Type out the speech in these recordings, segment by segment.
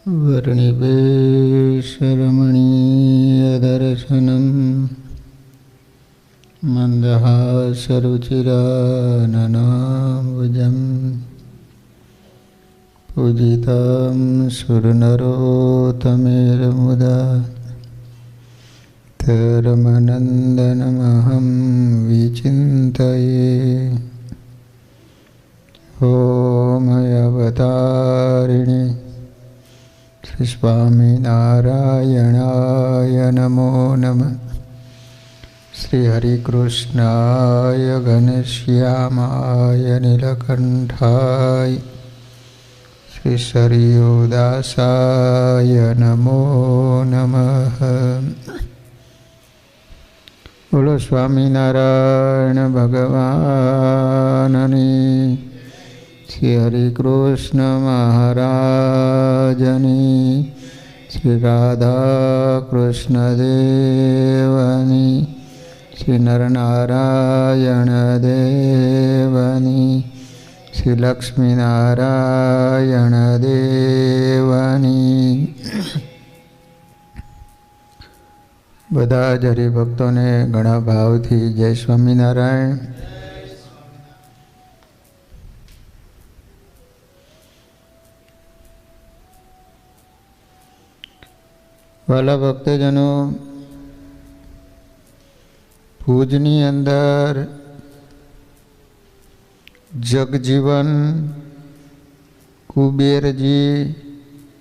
वर्णिवेशरमणीयदर्शनं मन्दहासरुचिराननाम्बुजं पूजितं सुरनरोत्तमेर्मुदा धर्मनन्दनमहं विचिन्तये। ॐ अवतारिणे श्री स्वामिनारायणाय नमो नमः। श्री हरिकृष्णाय घनश्यामाय नीलकण्ठाय श्री सरयूदासाय नमो नमः। बोलो स्वामिनारायण भगवाननी, श्री हरिकृष्ण महाराजनी, श्री राधा कृष्ण देवनी, श्री नरनारायण देवनी, श्री लक्ष्मी नारायण देवनी। बधा ज हरिभक्तों ने घणा भावथी जय स्वामीनारायण। वाला भक्तजनों, भूजनी अंदर जगजीवन, कुबेरजी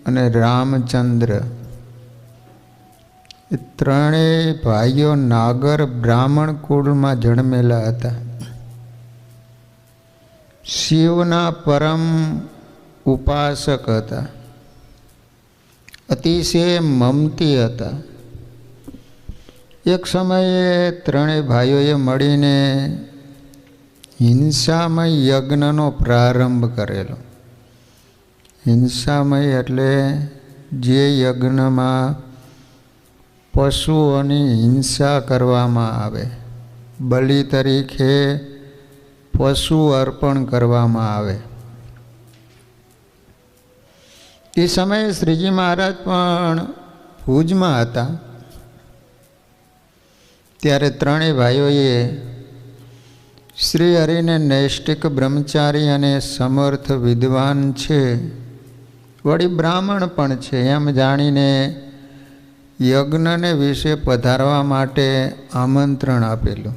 अने रामचंद्र ए त्रणेय भाईओ नागर ब्राह्मण कुल में जन्मेला हता। शिवना परम उपासक हता, अतिशय ममती हता। एक समये त्रणेय भाईओए मळीने हिंसामय यज्ञनो प्रारंभ करेलो। हिंसामय एटले जे यज्ञमां पशुओनी हिंसा करवामां आवे, बलि तरीके पशु अर्पण करवामां आवे। ए समये श्रीजी महाराज पण भूज में हता। त्यारे त्रणेय भाईओए श्री हरिने नैष्टिक ब्रह्मचारी अने समर्थ विद्वान छे, वળી ब्राह्मण पण छे एम जाणीने यज्ञने विषे पधारवा माटे आमंत्रण आपेलुं।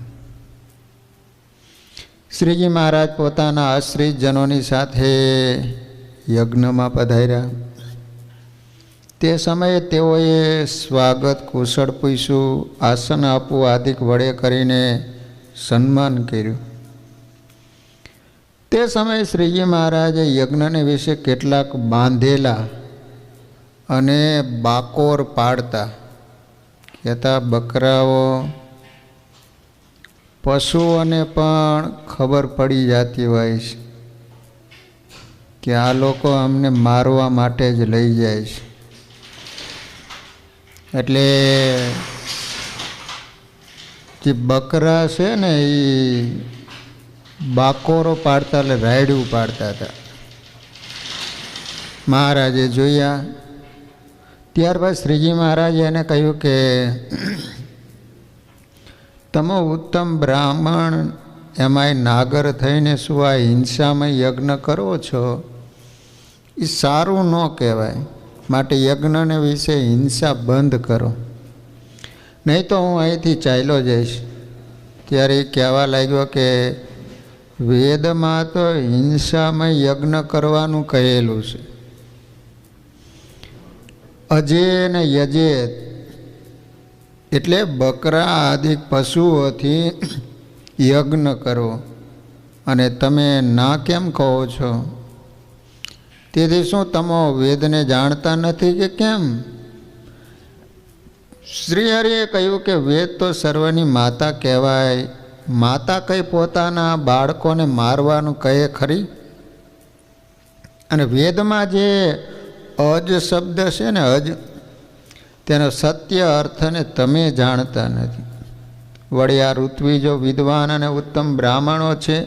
श्रीजी महाराज पोताना आश्रित जनोनी साथे यज्ञमां पधार्या। ते समये तेओए स्वागत कुशળ पूछ्યું, आसन आपવું आदिक वडे करीने सन्मान कर्યું। ते समय श्रीजी महाराजे यज्ञने विषे केटलाक बांधेला अने बाकोर पाड़ता कहता, बकराओ पशुओने पण खबर पड़ी जाती होय कि आ लोको अमने मारवा माटे ज लई जाय छे। एटले जे बकरा छे ने ई बाकोरो पाड़ता એટલે રાયડું પાડતા હતા। મહારાજે જોયા ત્યારબાદ શ્રીજી મહારાજે એને કહ્યું કે તમે ઉત્તમ બ્રાહ્મણ એમાંય નાગર થઈને શું આ હિંસામય યજ્ઞ કરો છો, એ સારું ન કહેવાય। માટે યજ્ઞને વિશે હિંસા બંધ કરો, નહીં તો હું અહીંથી ચાલ્યો જઈશ। ત્યારે એ કહેવા લાગ્યો કે વેદમાં તો હિંસામય યજ્ઞ કરવાનું કહેલું છે। અજે ને યજે એટલે બકરા આદિ પશુઓથી યજ્ઞ કરો, અને તમે ના કેમ કહો છો? તેથી શું તમે વેદને જાણતા નથી કે કેમ? શ્રી હરિએ કહ્યું કે વેદ તો સર્વની માતા કહેવાય। માતા કઈ પોતાના બાળકોને મારવાનું કહે ખરી? અને વેદમાં જે અજ શબ્દ છે ને, અજ, તેનો સત્ય અર્થને તમે જાણતા નથી। વળી આ ઋત્વિજો વિદ્વાન અને ઉત્તમ બ્રાહ્મણો છે,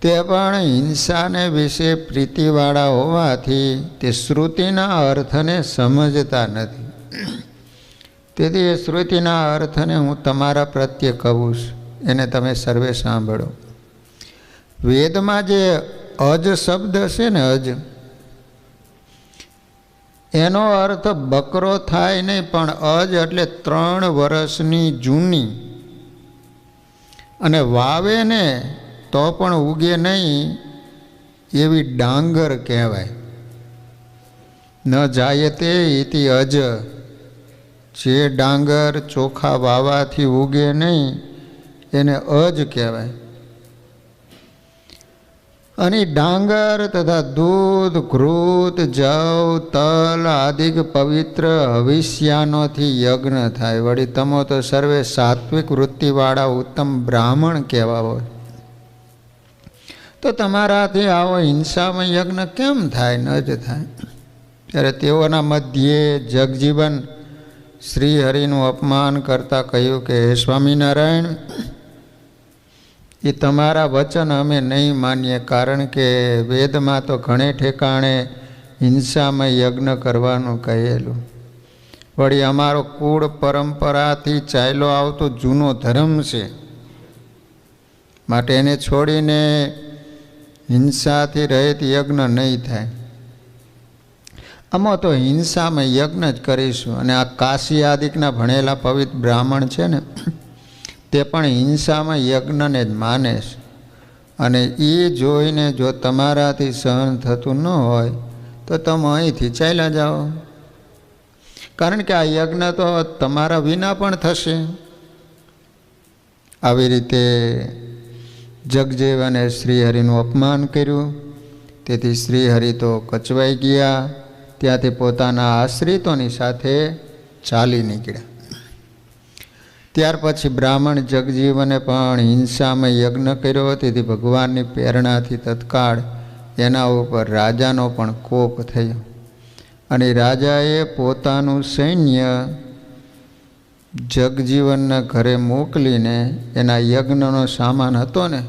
તે પણ હિંસાને વિશે પ્રીતિવાળા હોવાથી તે શ્રુતિના અર્થને સમજતા નથી. તેથી એ શ્રુતિના અર્થને હું તમારા પ્રત્યે કહું છું, એને તમે સર્વે સાંભળો. વેદમાં જે અજ શબ્દ છે ને, અજ, એનો અર્થ બકરો થાય નહીં, પણ અજ એટલે 3 વર્ષની જૂની, અને વાવે ને તો પણ ઉગે નહીં એવી ડાંગર કહેવાય. ન જાય તે ઇતિ અજ, જે ડાંગર ચોખા વાવાથી ઉગે નહીં એને અજ કહેવાય. અને ડાંગર તથા દૂધ, ઘૃત, જવ, તલ આદિક પવિત્ર હવિષ્યાનોથી યજ્ઞ થાય. વળી તમો તો સર્વે સાત્વિક વૃત્તિવાળા ઉત્તમ બ્રાહ્મણ કહેવા હોય, તો તમારાથી આવો હિંસામય યજ્ઞ કેમ થાય? ન જ થાય. ત્યારે તેઓના મધ્યે જગજીવન શ્રી હરિનું અપમાન કરતાં કહ્યું કે હે સ્વામિનારાયણ, એ તમારા વચન અમે નહીં માનીએ, કારણ કે વેદમાં તો ઘણે ઠેકાણે હિંસામય યજ્ઞ કરવાનું કહેલું. વળી અમારો કુળ પરંપરાથી ચાલ્યો આવતો જૂનો ધર્મ છે, માટે એને છોડીને હિંસાથી રહિત યજ્ઞ નહીં થાય. આમાં તો હિંસામય યજ્ઞ જ કરીશું. અને આ કાશી આદિકના ભણેલા પવિત્ર બ્રાહ્મણ છે ને, તે પણ હિંસામાં યજ્ઞને જ માને છે. અને એ જોઈને જો તમારાથી સહન થતું ન હોય તો તમે અહીંથી ચાલ્યા જાઓ, કારણ કે આ યજ્ઞ તો તમારા વિના પણ થશે. આવી રીતે જગજીવને શ્રીહરિનું અપમાન કર્યું. તેથી શ્રીહરિ તો કચવાઈ ગયા. ત્યાંથી પોતાના આશ્રિતોની સાથે ચાલી નીકળ્યા. ત્યાર પછી બ્રાહ્મણ જગજીવને પણ હિંસામય યજ્ઞ કર્યો. તેથી ભગવાનની પ્રેરણાથી તત્કાળ એના ઉપર રાજાનો પણ કોપ થયો. અને રાજાએ પોતાનું સૈન્ય જગજીવનના ઘરે મોકલીને એના યજ્ઞનો સામાન હતો ને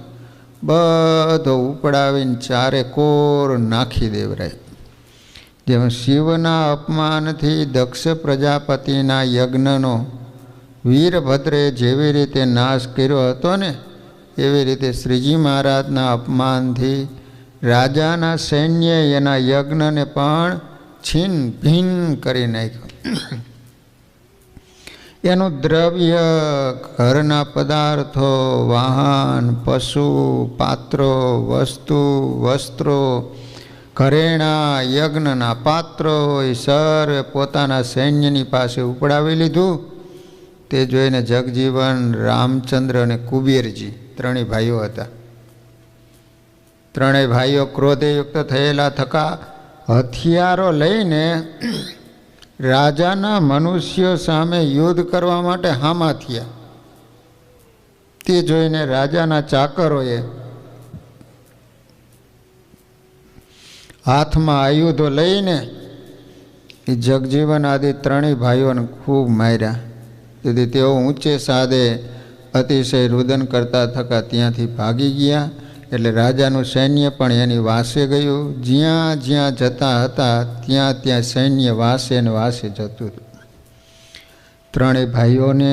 બધો ઉપડાવીને ચારે કોર નાખી દેવરાય. જેમ શિવના અપમાનથી દક્ષ પ્રજાપતિના યજ્ઞનો વીરભદ્રે જેવી રીતે નાશ કર્યો હતો ને, એવી રીતે શ્રીજી મહારાજના અપમાનથી રાજાના સૈન્યે એના યજ્ઞને પણ છીન ભીન કરી નાખ્યો. એનું દ્રવ્ય, ઘરના પદાર્થો, વાહન, પશુ, પાત્રો, વસ્તુ, વસ્ત્રો, ઘરેણા, યજ્ઞના પાત્રો એ સર્વે પોતાના સૈન્યની પાસે ઉપડાવી લીધું. તે જોઈને જગજીવન, રામચંદ્ર અને કુબેરજી 3 ભાઈઓ હતા. 3 ભાઈઓ ક્રોધયુક્ત થયેલા થકા હથિયારો લઈને રાજાના મનુષ્યો સામે યુદ્ધ કરવા માટે હામા થયા. તે જોઈને રાજાના ચાકરોએ હાથમાં આયુધો લઈને એ જગજીવન આદિ 3 ભાઈઓને ખૂબ માર્યા. તેથી તેઓ ઊંચે સાદે અતિશય રુદન કરતા થકા ત્યાંથી ભાગી ગયા. એટલે રાજાનું સૈન્ય પણ એની વાસે ગયું. જ્યાં જ્યાં જતા હતા ત્યાં ત્યાં સૈન્ય વાસે ને વાસે જતું હતું. 3 ભાઈઓને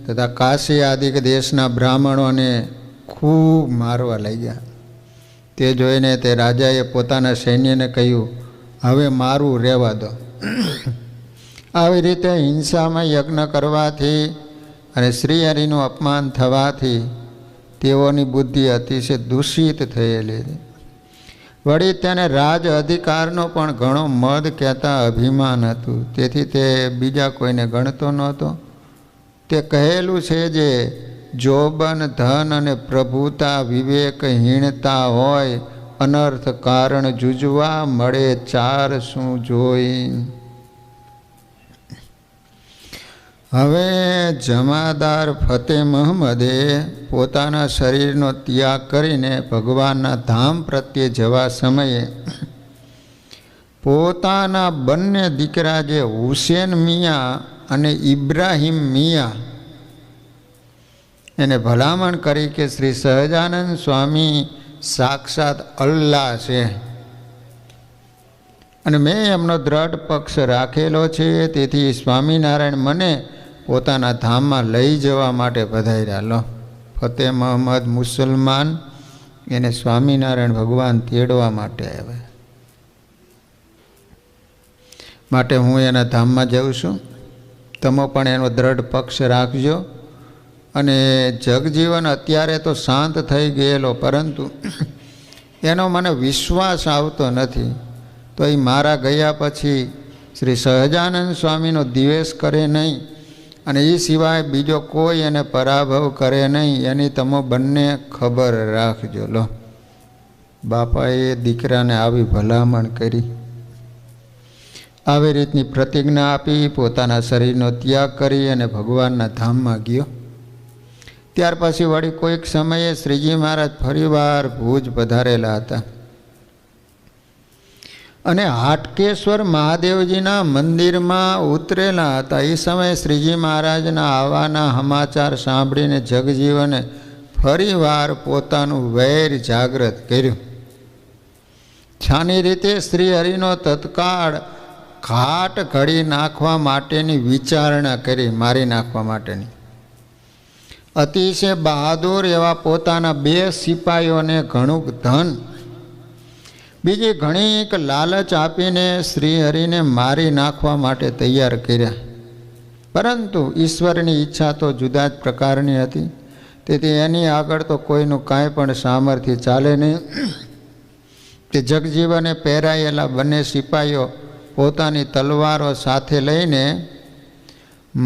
તથા કાશી આદિક દેશના બ્રાહ્મણોને ખૂબ મારવા લાગ્યા. તે જોઈને તે રાજાએ પોતાના સૈન્યને કહ્યું, હવે મારું રહેવા દો. આવી રીતે હિંસામાં યજ્ઞ કરવાથી અને શ્રીહરિનું અપમાન થવાથી તેઓની બુદ્ધિ અતિશય દૂષિત થયેલી. વળી તેને રાજ અધિકારનો પણ ઘણો મદ કહેતા અભિમાન હતું. તેથી તે બીજા કોઈને ગણતો નહોતો. તે કહેલું છે, જે જોબન, ધન અને પ્રભુતા વિવેકહીણતા હોય, અનર્થ કારણ જુજવા મળે 4 શું જોઈ. હવે જમાદાર ફતેહ મહમ્મદે પોતાના શરીરનો ત્યાગ કરીને ભગવાનના ધામ પ્રત્યે જવા સમયે પોતાના બંને દીકરા જે હુસેન મિયા અને ઇબ્રાહિમ મિયા એને ભલામણ કરી કે શ્રી સહજાનંદ સ્વામી સાક્ષાત અલ્લાહ છે અને મેં એમનો દ્રઢ પક્ષ રાખેલો છે. તેથી સ્વામિનારાયણ મને પોતાના ધામમાં લઈ જવા માટે પધાર્યા. લો, ફતેહ મહમ્મદ મુસલમાન એને સ્વામિનારાયણ ભગવાન તેડવા માટે આવ્યા. માટે હું એના ધામમાં જાઉં છું. તમે પણ એનો દ્રઢ પક્ષ રાખજો. અને જગજીવન અત્યારે તો શાંત થઈ ગયેલો, પરંતુ એનો મને વિશ્વાસ આવતો નથી. તો એ મારા ગયા પછી શ્રી સહજાનંદ સ્વામીનો દ્વેષ કરે નહીં અને એ સિવાય બીજો કોઈ એને પરાભવ કરે નહીં, એની તમે બંને ખબર રાખજો. લો, બાપાએ દીકરાને આવી ભલામણ કરી, આવી રીતની પ્રતિજ્ઞા આપી, પોતાના શરીરનો ત્યાગ કરી અને ભગવાનના ધામમાં ગયો. ત્યાર પછી વળી કોઈક સમયે શ્રીજી મહારાજ ફરીવાર ભુજ પધારેલા હતા અને હાટકેશ્વર મહાદેવજીના મંદિરમાં ઉતરેલા હતા. એ સમયે શ્રીજી મહારાજના આવવાના સમાચાર સાંભળીને જગજીવને ફરીવાર પોતાનું વૈર જાગૃત કર્યું. છાની રીતે શ્રી હરિનો તત્કાળ ઘાટ ઘડી નાખવા માટેની વિચારણા કરી, મારી નાખવા માટેની. અતિશય બહાદુર એવા પોતાના 2 સિપાહીઓને ઘણું ધન, બીજી ઘણી લાલચ આપીને શ્રીહરિને મારી નાખવા માટે તૈયાર કર્યા. પરંતુ ઈશ્વરની ઈચ્છા તો જુદા જ પ્રકારની હતી. તેથી એની આગળ તો કોઈનું કાંઈ પણ સામર્થ્ય ચાલે નહીં. તે જગજીવને પહેરાયેલા બંને સિપાહીઓ પોતાની તલવારો સાથે લઈને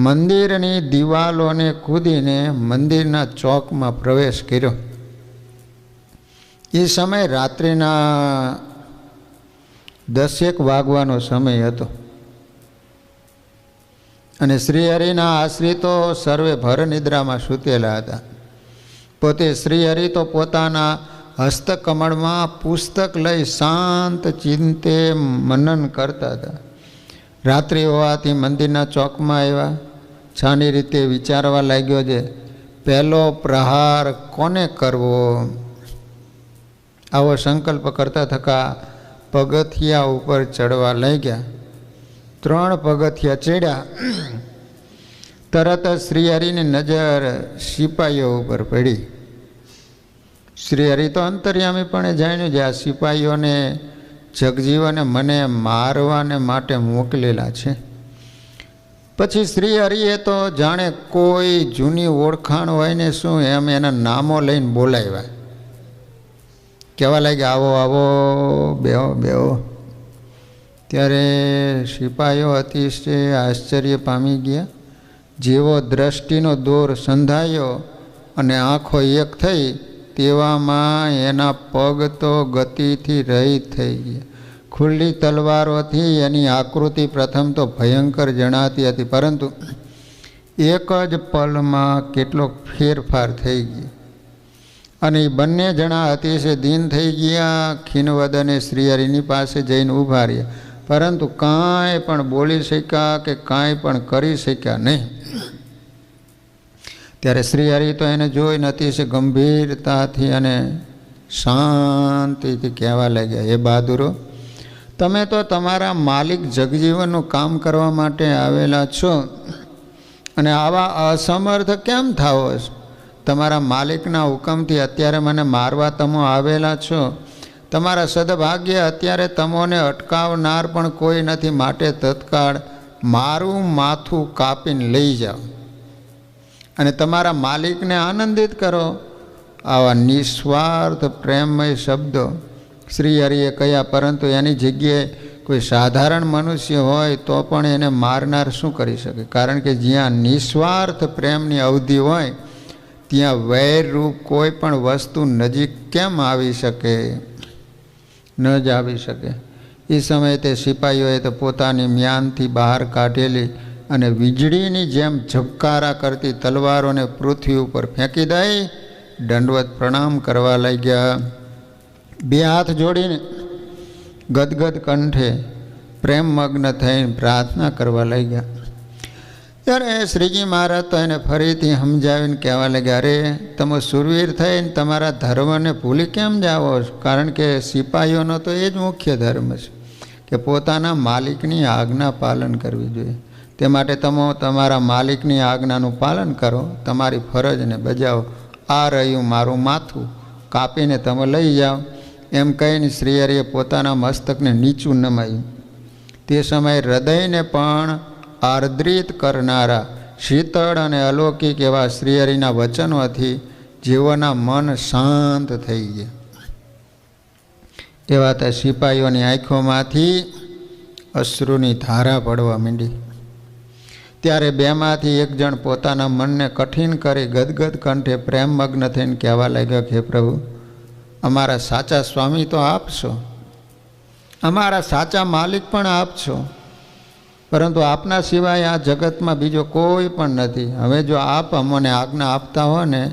મંદિરની દિવાલોને કૂદીને મંદિરના ચોકમાં પ્રવેશ કર્યો. એ સમય રાત્રિના 10 વાગવાનો સમય હતો અને શ્રીહરિના આશ્રિતો સર્વે ભર નિદ્રામાં સૂતેલા હતા. પોતે શ્રીહરિ તો પોતાના હસ્તકમળમાં પુસ્તક લઈ શાંત ચિંતે મનન કરતા હતા. રાત્રિ હોવાથી મંદિરના ચોકમાં આવ્યા. છાની રીતે વિચારવા લાગ્યો છે, પહેલો પ્રહાર કોને કરવો. આવો સંકલ્પ કરતા થકા પગથિયા ઉપર ચડવા લાગ્યા. 3 પગથિયા ચડ્યા, તરત જ શ્રીહરિની નજર સિપાહીઓ ઉપર પડી. શ્રીહરિ તો અંતર્યામી પણ જાણ્યું છે આ સિપાહીઓને જગજીવને મને મારવાને માટે મોકલેલા છે. પછી શ્રીહરિએ તો જાણે કોઈ જૂની ઓળખાણ હોય ને શું એમ એના નામો લઈને બોલાવ્યા. કહેવા લાગ્યા, આવો આવો, બેહો બેહો. ત્યારે સિપાહીઓ અતિશય આશ્ચર્ય પામી ગયા. જેવો દ્રષ્ટિનો દોર સંધાયો અને આંખો એક થઈ તેવામાં એના પગ તો ગતિથી રહિત થઈ ગયા. ખુલ્લી તલવારોથી એની આકૃતિ પ્રથમ તો ભયંકર જણાતી હતી, પરંતુ એક જ પલમાં કેટલો ફેરફાર થઈ ગયો અને એ બંને જણા અતિશય દીન થઈ ગયા. ખીનવદને શ્રીહરિની પાસે જઈને ઊભા રહ્યા, પરંતુ કાંઈ પણ બોલી શક્યા કે કાંઈ પણ કરી શક્યા નહીં. ત્યારે શ્રીહરિ તો એને જોઈને અતિશય ગંભીરતાથી અને શાંતિથી કહેવા લાગ્યા, હે બહાદુરો, તમે તો તમારા માલિક જગજીવનનું કામ કરવા માટે આવેલા છો અને આવા અસમર્થ કેમ થાઓ છો? તમારા માલિકના હુકમથી અત્યારે મને મારવા તમે આવેલા છો. તમારા સદભાગ્ય અત્યારે તમોને અટકાવનાર પણ કોઈ નથી, માટે તત્કાળ મારું માથું કાપીને લઈ જાઓ અને તમારા માલિકને આનંદિત કરો. આવા નિસ્વાર્થ પ્રેમમય શબ્દો શ્રીહરિએ કહ્યા, પરંતુ એની જગ્યાએ કોઈ સાધારણ મનુષ્ય હોય તો પણ એને મારનાર શું કરી શકે? કારણ કે જ્યાં નિસ્વાર્થ પ્રેમની અવધિ હોય ત્યાં વૈરરૂપ કોઈ પણ વસ્તુ નજીક કેમ આવી શકે? ન જ આવી શકે. એ સમયે તે સિપાહીઓએ તો પોતાની મ્યાનથી બહાર કાઢેલી અને વીજળીની જેમ ઝબકારા કરતી તલવારોને પૃથ્વી ઉપર ફેંકી દઈ દંડવત પ્રણામ કરવા લાગ્યા. 2 હાથ જોડીને ગદગદ કંઠે પ્રેમમગ્ન થઈને પ્રાર્થના કરવા લાગ્યા. ત્યારે શ્રીજી મહારાજ તો એને ફરીથી સમજાવીને કહેવા લાગ્યા, અરે તમે સુરવીર થઈને તમારા ધર્મને ભૂલી કેમ જાઓ છો? કારણ કે સિપાહીઓનો તો એ જ મુખ્ય ધર્મ છે કે પોતાના માલિકની આજ્ઞા પાલન કરવી જોઈએ. તે માટે તમે તમારા માલિકની આજ્ઞાનું પાલન કરો, તમારી ફરજને બજાવો. આ રહ્યું મારું માથું, કાપીને તમે લઈ જાઓ. એમ કહીને શ્રીહરિએ પોતાના મસ્તકને નીચું નમાયું. તે સમયે હૃદયને પણ આર્દ્રિત કરનારા શીતળ અને અલૌકિક એવા શ્રીહરિના વચનોથી જીવોના મન શાંત થઈ ગયા. એવા તે સિપાહીઓની આંખોમાંથી અશ્રુની ધારા પડવા માંડી. ત્યારે બેમાંથી એક જણ પોતાના મનને કઠિન કરી ગદગદ કંઠે પ્રેમમગ્ન થઈને કહેવા લાગ્યો, હે પ્રભુ, અમારા સાચા સ્વામી તો આપ છો, અમારા સાચા માલિક પણ આપ છો, પરંતુ આપના સિવાય આ જગતમાં બીજો કોઈ પણ નથી. હવે જો આપ અમને આજ્ઞા આપતા હો ને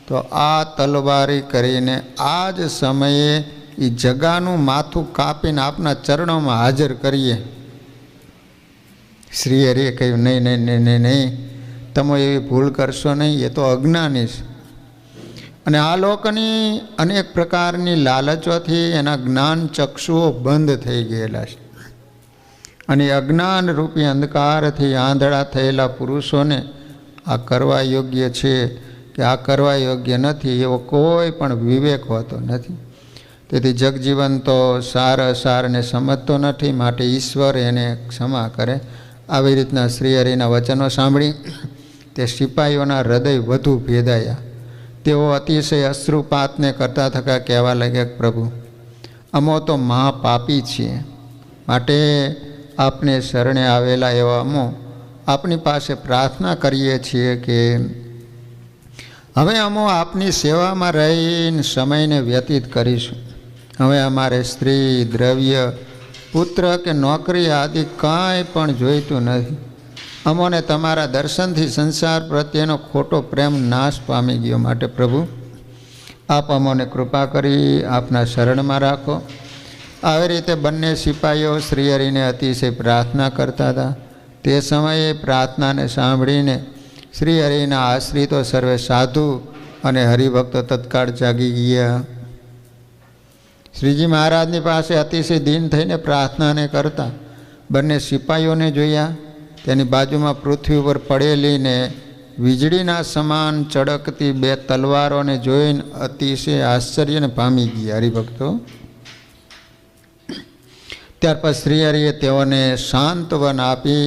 તો આ તલવારી કરીને આ જ સમયે એ જગાનું માથું કાપીને આપના ચરણોમાં હાજર કરીએ. શ્રીહરિએ કહ્યું, નહીં નહીં નહીં નહીં નહીં, તમે એવી ભૂલ કરશો નહીં, એ તો અજ્ઞાની છે. અને આ લોકની અનેક પ્રકારની લાલચોથી એના જ્ઞાન ચક્ષુઓ બંધ થઈ ગયેલા છે. અને અજ્ઞાન રૂપી અંધકારથી આંધળા થયેલા પુરુષોને આ કરવા યોગ્ય છે કે આ કરવા યોગ્ય નથી એવો કોઈ પણ વિવેક હોતો નથી. તેથી જગજીવન તો સાર અસારને સમજતો નથી, માટે ઈશ્વર એને ક્ષમા કરે. આવી રીતના શ્રીહરિના વચનો સાંભળી તે સિપાહીઓના હૃદય વધુ ભેદાયા. તેઓ અતિશય અશ્રુપાતને કરતા થકા કહેવા લાગ્યા, પ્રભુ, અમો તો મહાપાપી છીએ, માટે આપને શરણે આવેલા એવા અમો આપની પાસે પ્રાર્થના કરીએ છીએ કે હવે અમો આપની સેવામાં રહીને સમયને વ્યતીત કરીશું. હવે અમારે સ્ત્રી, દ્રવ્ય, પુત્ર કે નોકરી આદિ કાંઈ પણ જોઈતું નથી. અમોને તમારા દર્શનથી સંસાર પ્રત્યેનો ખોટો પ્રેમ નાશ પામી ગયો. માટે પ્રભુ, આપ અમોને કૃપા કરી આપના શરણમાં રાખો. આવી રીતે બંને સિપાહીઓ શ્રીહરિને અતિશય પ્રાર્થના કરતા હતા. તે સમયે પ્રાર્થનાને સાંભળીને શ્રીહરિના આશ્રિતો સર્વે સાધુ અને હરિભક્તો તત્કાળ જાગી ગયા. શ્રીજી મહારાજની પાસે અતિશય દીન થઈને પ્રાર્થનાને કરતા બંને સિપાહીઓને જોયા. તેની બાજુમાં પૃથ્વી ઉપર પડેલી ને વીજળીના સમાન ચળકતી બે તલવારોને જોઈને અતિશય આશ્ચર્યને પામી ગયા હરિભક્તો. ત્યાર પછી શ્રીહરિએ તેઓને સાંત્વન આપી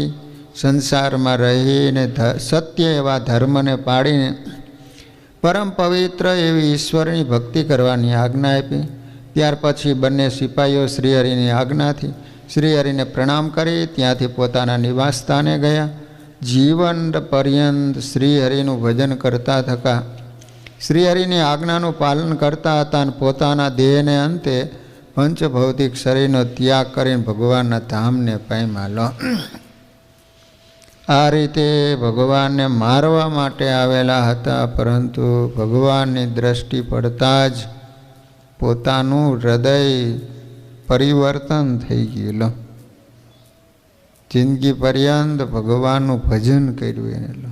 સંસારમાં રહીને સત્ય એવા ધર્મને પાડીને પરમ પવિત્ર એવી ઈશ્વરની ભક્તિ કરવાની આજ્ઞા આપી. ત્યાર પછી બંને સિપાહીઓ શ્રીહરિની આજ્ઞાથી શ્રીહરિને પ્રણામ કરી ત્યાંથી પોતાના નિવાસ સ્થાને ગયા. જીવન પર્યંત શ્રીહરિનું ભજન કરતા થકા શ્રીહરિની આજ્ઞાનું પાલન કરતા હતા અને પોતાના દેહને અંતે પંચભૌતિક શરીરનો ત્યાગ કરીને ભગવાનના ધામને પામ્યા લો. આ રીતે ભગવાનને મારવા માટે આવેલા હતા, પરંતુ ભગવાનની દ્રષ્ટિ પડતા જ પોતાનું હૃદય પરિવર્તન થઈ ગયેલું. જિંદગી પર્યંત ભગવાનનું ભજન કર્યું એને લો.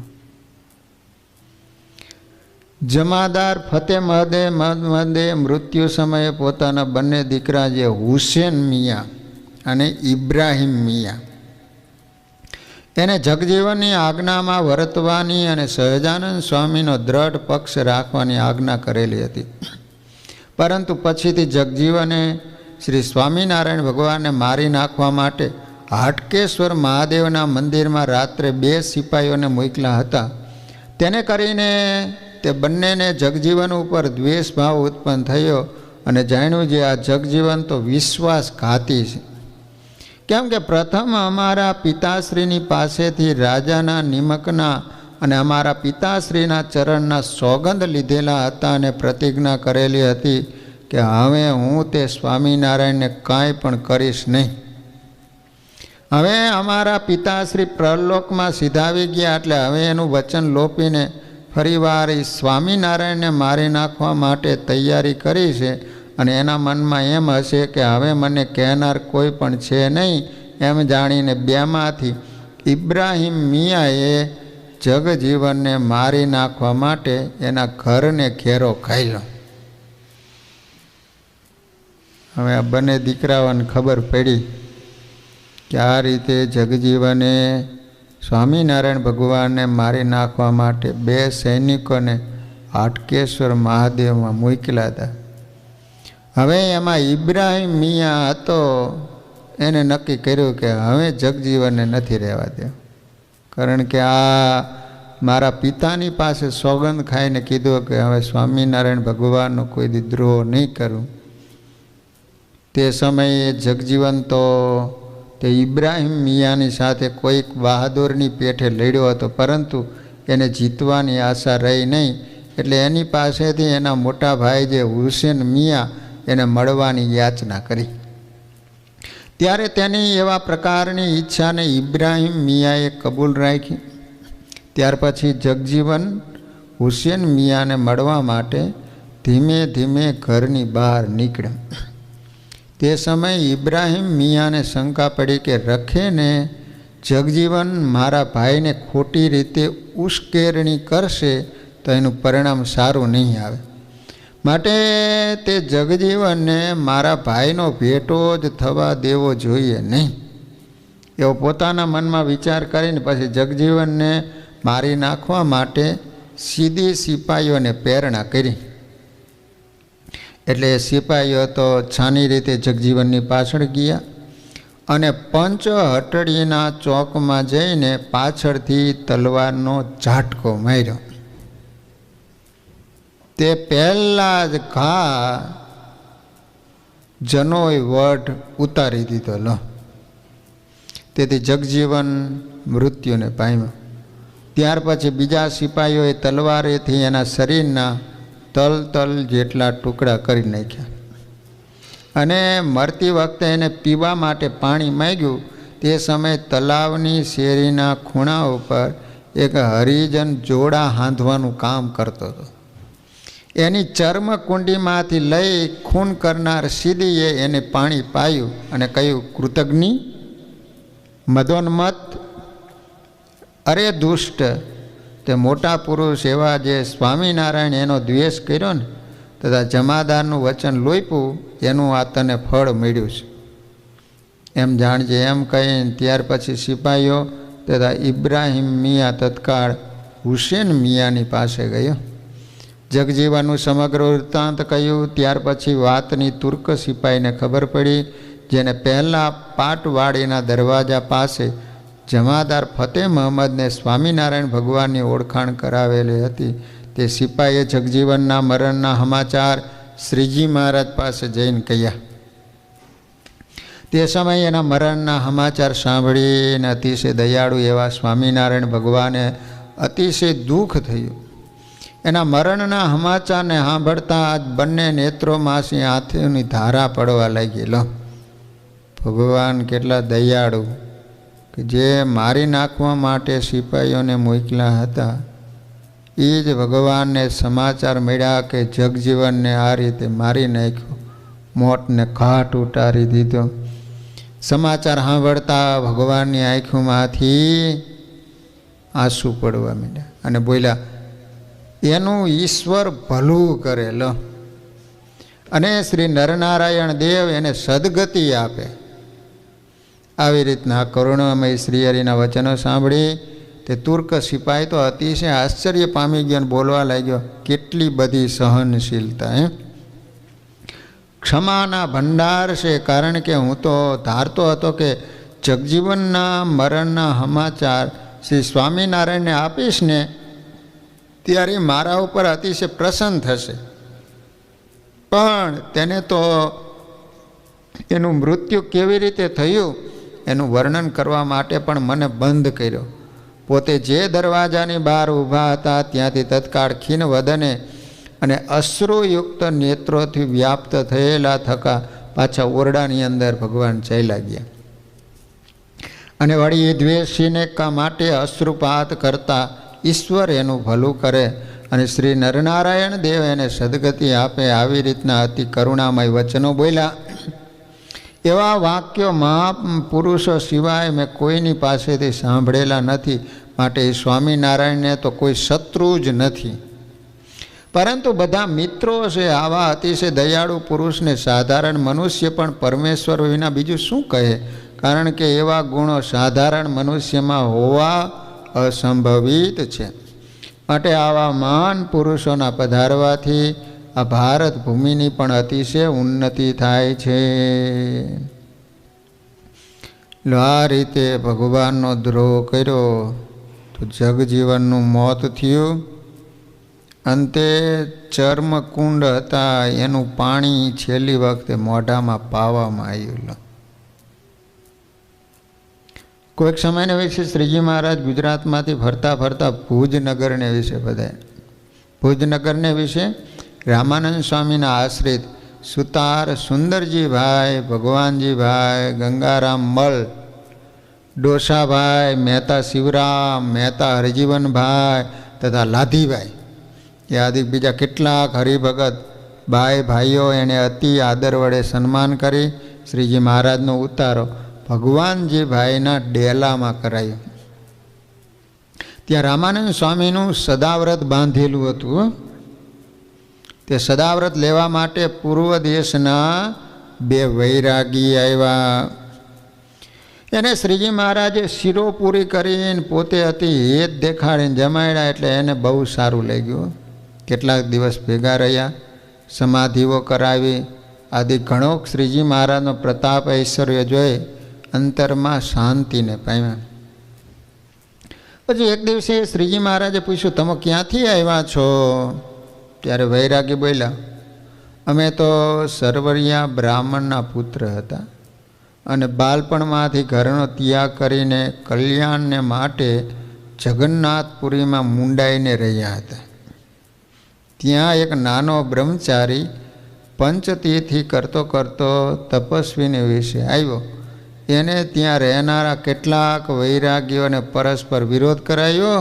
જમાદાર ફતેહ મહદે મૃત્યુ સમયે પોતાના બંને દીકરા જે હુસેન મિયા અને ઇબ્રાહિમ મિયા એને જગજીવનની આજ્ઞામાં વર્તવાની અને સહજાનંદ સ્વામીનો દ્રઢ પક્ષ રાખવાની આજ્ઞા કરેલી હતી. પરંતુ પછીથી જગજીવને શ્રી સ્વામિનારાયણ ભગવાનને મારી નાખવા માટે હાટકેશ્વર મહાદેવના મંદિરમાં રાત્રે 2 સિપાહીઓને મોકલ્યા હતા. તેને કરીને તે બંનેને જગજીવન ઉપર દ્વેષ ભાવ ઉત્પન્ન થયો અને જાણ્યું જે આ જગજીવન તો વિશ્વાસઘાતી છે. કેમ કે પ્રથમ અમારા પિતાશ્રીની પાસેથી રાજાના નિમકના અને અમારા પિતાશ્રીના ચરણના સોગંદ લીધેલા હતા અને પ્રતિજ્ઞા કરેલી હતી કે હવે હું તે સ્વામિનારાયણને કાંઈ પણ કરીશ નહીં. હવે અમારા પિતાશ્રી પ્રલોકમાં સિધાવી ગયા, એટલે હવે એનું વચન લોપીને ફરીવાર એ સ્વામિનારાયણને મારી નાખવા માટે તૈયારી કરી છે. અને એના મનમાં એમ હશે કે હવે મને કહેનાર કોઈ પણ છે નહીં, એમ જાણીને બેમાંથી ઇબ્રાહિમ મિયાએ જગજીવનને મારી નાખવા માટે એના ઘરને ઘેરો ખાઈ. હવે આ બંને દીકરાઓને ખબર પડી કે આ રીતે જગજીવને સ્વામિનારાયણ ભગવાનને મારી નાખવા માટે 2 સૈનિકોને હાટકેશ્વર મહાદેવમાં મોકલ્યા હતા. હવે એમાં ઇબ્રાહિમ મિયા હતો, એને નક્કી કર્યું કે હવે જગજીવનને નથી રહેવા દે, કારણ કે આ મારા પિતાની પાસે સોગંદ ખાઈને કીધું કે હવે સ્વામિનારાયણ ભગવાનનો કોઈ દ્રોહ નહીં કરું. તે સમયે જગજીવન તો તે ઇબ્રાહિમ મિયાની સાથે કોઈક બહાદુરની પેઠે લડ્યો હતો, પરંતુ એને જીતવાની આશા રહી નહીં. એટલે એની પાસેથી એના મોટા ભાઈ જે હુસેન મિયા એને મળવાની યાચના કરી. ત્યારે તેની એવા પ્રકારની ઈચ્છાને ઇબ્રાહિમ મિયાએ કબૂલ રાખી. ત્યાર પછી જગજીવન હુસેન મિયાને મળવા માટે ધીમે ધીમે ઘરની બહાર નીકળ્યા. તે સમયે ઇબ્રાહિમ મિયાને શંકા પડી કે રખેને જગજીવન મારા ભાઈને ખોટી રીતે ઉશ્કેરણી કરશે તો એનું પરિણામ સારું નહીં આવે, માટે તે જગજીવનને મારા ભાઈનો ભેટો જ થવા દેવો જોઈએ નહીં. એવો પોતાના મનમાં વિચાર કરીને પછી જગજીવનને મારી નાખવા માટે સીધી સિપાહીઓને પ્રેરણા કરી. એટલે સિપાહીઓ તો છાની રીતે જગજીવનની પાછળ ગયા અને પંચ હટડીના ચોકમાં જઈને પાછળથી તલવારનો ઝાટકો માર્યો. તે પહેલાં જ ઘા જનોય વટ ઉતારી દીધો લો. તેથી જગજીવન મૃત્યુને પામ્યો. ત્યાર પછી બીજા સિપાહીઓએ તલવારેથી એના શરીરના તલ જેટલા ટુકડા કરી નાખ્યા અને મરતી વખતે એને પીવા માટે પાણી માંગ્યું. તે સમયે તલાવની શેરીના ખૂણા ઉપર એક હરિજન જોડા હાંધવાનું કામ કરતો હતો. એની ચર્મકુંડીમાંથી લઈ ખૂન કરનાર સીદીએ એને પાણી પાયું અને કહ્યું, કૃતજ્ઞ મદોન્મત, અરે દુષ્ટ, તે મોટા પુરુષ એવા જે સ્વામિનારાયણ એનો દ્વેષ કર્યો ને તથા જમાદારનું વચન લોપ્યું, એનું આ તને ફળ મળ્યું છે એમ જાણજે એમ કહીને ત્યાર પછી સિપાહીઓ તથા ઇબ્રાહિમ મિયા તત્કાળ હુસેન મિયાની પાસે ગયો. જગજીવનનું સમગ્ર વૃત્તાંત કહ્યું. ત્યાર પછી વાતની તુર્ક સિપાહીને ખબર પડી, જેને પહેલાં પાટવાડીના દરવાજા પાસે જમાદાર ફતેહ મહમ્મદને સ્વામિનારાયણ ભગવાનની ઓળખાણ કરાવેલી હતી. તે સિપાહીએ જગજીવનના મરણના સમાચાર શ્રીજી મહારાજ પાસે જઈને કહ્યા. તે સમયે એના મરણના સમાચાર સાંભળીને અતિશય દયાળુ એવા સ્વામિનારાયણ ભગવાને અતિશય દુઃખ થયું. એના મરણના સમાચારને સાંભળતા આજ બંને નેત્રોમાંથી આંખોની ધારા પડવા લાગી. ભગવાન કેટલા દયાળુ કે જે મારી નાખવા માટે સિપાહીઓને મોકલ્યા હતા, એ જ ભગવાનને સમાચાર મળ્યા કે જગજીવનને આ રીતે મારી નાખ્યો, મોતને ઘાટ ઉતારી દીધો. સમાચાર સાંભળતા ભગવાનની આંખોમાંથી આંસુ પડવા માંડ્યા અને બોલ્યા, એનું ઈશ્વર ભલું કરેલો અને શ્રી નરનારાયણ દેવ એને સદગતિ આપે. આવી રીતના કરુણામય શ્રી હરિના વચનો સાંભળી તે તુર્ક સિપાહી તો અતિશય આશ્ચર્ય પામી ગયો અને બોલવા લાગ્યો, કેટલી બધી સહનશીલતા! ક્ષમાના ભંડાર છે, કારણ કે હું તો ધારતો હતો કે જગજીવનના મરણના સમાચાર શ્રી સ્વામિનારાયણને આપીશ ને ત્યારે મારા ઉપર અતિશય પ્રસન્ન થશે, પણ તેને તો એનું મૃત્યુ કેવી રીતે થયું એનું વર્ણન કરવા માટે પણ મને બંધ કર્યો. પોતે જે દરવાજાની બહાર ઊભા હતા ત્યાંથી તત્કાળ ખીન વદને અને અશ્રુયુક્ત નેત્રોથી વ્યાપ્ત થયેલા થકા પાછા ઓરડાની અંદર ભગવાન ચાલ્યા ગયા. અને વળી એ દ્વેષીને માટે અશ્રુપાત કરતા ઈશ્વર એનું ભલું કરે અને શ્રી નરનારાયણ દેવ એને સદગતિ આપે. આવી રીતના અતિ કરુણામય વચનો બોલ્યા. એવા વાક્યો મહાપુરુષો સિવાય મેં કોઈની પાસેથી સાંભળેલા નથી. માટે એ સ્વામિનારાયણને તો કોઈ શત્રુ જ નથી, પરંતુ બધા મિત્રો છે. આવા અતિશય દયાળુ પુરુષને સાધારણ મનુષ્ય પણ પરમેશ્વર વિના બીજું શું કહે? કારણ કે એવા ગુણો સાધારણ મનુષ્યમાં હોવા અસંભવિત છે. માટે આવા મહાન પુરુષોના પધારવાથી આ ભારત ભૂમિની પણ અતિશય ઉન્નતિ થાય છે. આ રીતે ભગવાનનો દ્રોહ કર્યો તો જગજીવનનું મોત થયું. અંતે ચર્મકુંડ હતા, એનું પાણી છેલ્લી વખતે મોઢામાં પાવામાં આવ્યું. કોઈક સમયને વિશે શ્રીજી મહારાજ ગુજરાતમાંથી ફરતા ફરતા ભુજનગરને વિશે બધાય. ભુજનગરને વિશે રામાનંદ સ્વામીના આશ્રિત સુતાર સુંદરજીભાઈ, ભગવાનજીભાઈ, ગંગારામ મલ, ડોસાભાઈ, મહેતા શિવરામ, મહેતા હરજીવનભાઈ તથા લાધીભાઈ એ આદિ બીજા કેટલાક હરિભગત ભાઈઓ એણે અતિ આદર વડે સન્માન કરી શ્રીજી મહારાજનો ઉતારો ભગવાનજીભાઈના ડેલામાં કરાયું. ત્યાં રામાનંદ સ્વામીનું સદાવ્રત બાંધેલું હતું. તે સદાવ્રત લેવા માટે પૂર્વ દેશના 2 વૈરાગી આવ્યા. એને શ્રીજી મહારાજે શિરો પૂરી કરીને પોતે અતિ હેત દેખાડીને જમાડ્યા, એટલે એને બહુ સારું લાગ્યું. કેટલાક દિવસ ભેગા રહ્યા, સમાધિઓ કરાવી આદિ ઘણો શ્રીજી મહારાજનો પ્રતાપ ઐશ્વર્ય જોઈ અંતરમાં શાંતિને પામ્યા. પછી એક દિવસે શ્રીજી મહારાજે પૂછ્યું, તમે ક્યાંથી આવ્યા છો? ત્યારે વૈરાગી બોલ્યા, અમે તો સરવરિયા બ્રાહ્મણના પુત્ર હતા અને બાળપણમાંથી ઘરનો ત્યાગ કરીને કલ્યાણને માટે જગન્નાથપુરીમાં મુંડાઈને રહ્યા હતા. ત્યાં એક નાનો બ્રહ્મચારી પંચતીર્થી કરતો કરતો તપસ્વીને વિશે આવ્યો. એને ત્યાં રહેનારા કેટલાક વૈરાગીઓને પરસ્પર વિરોધ કરાયો.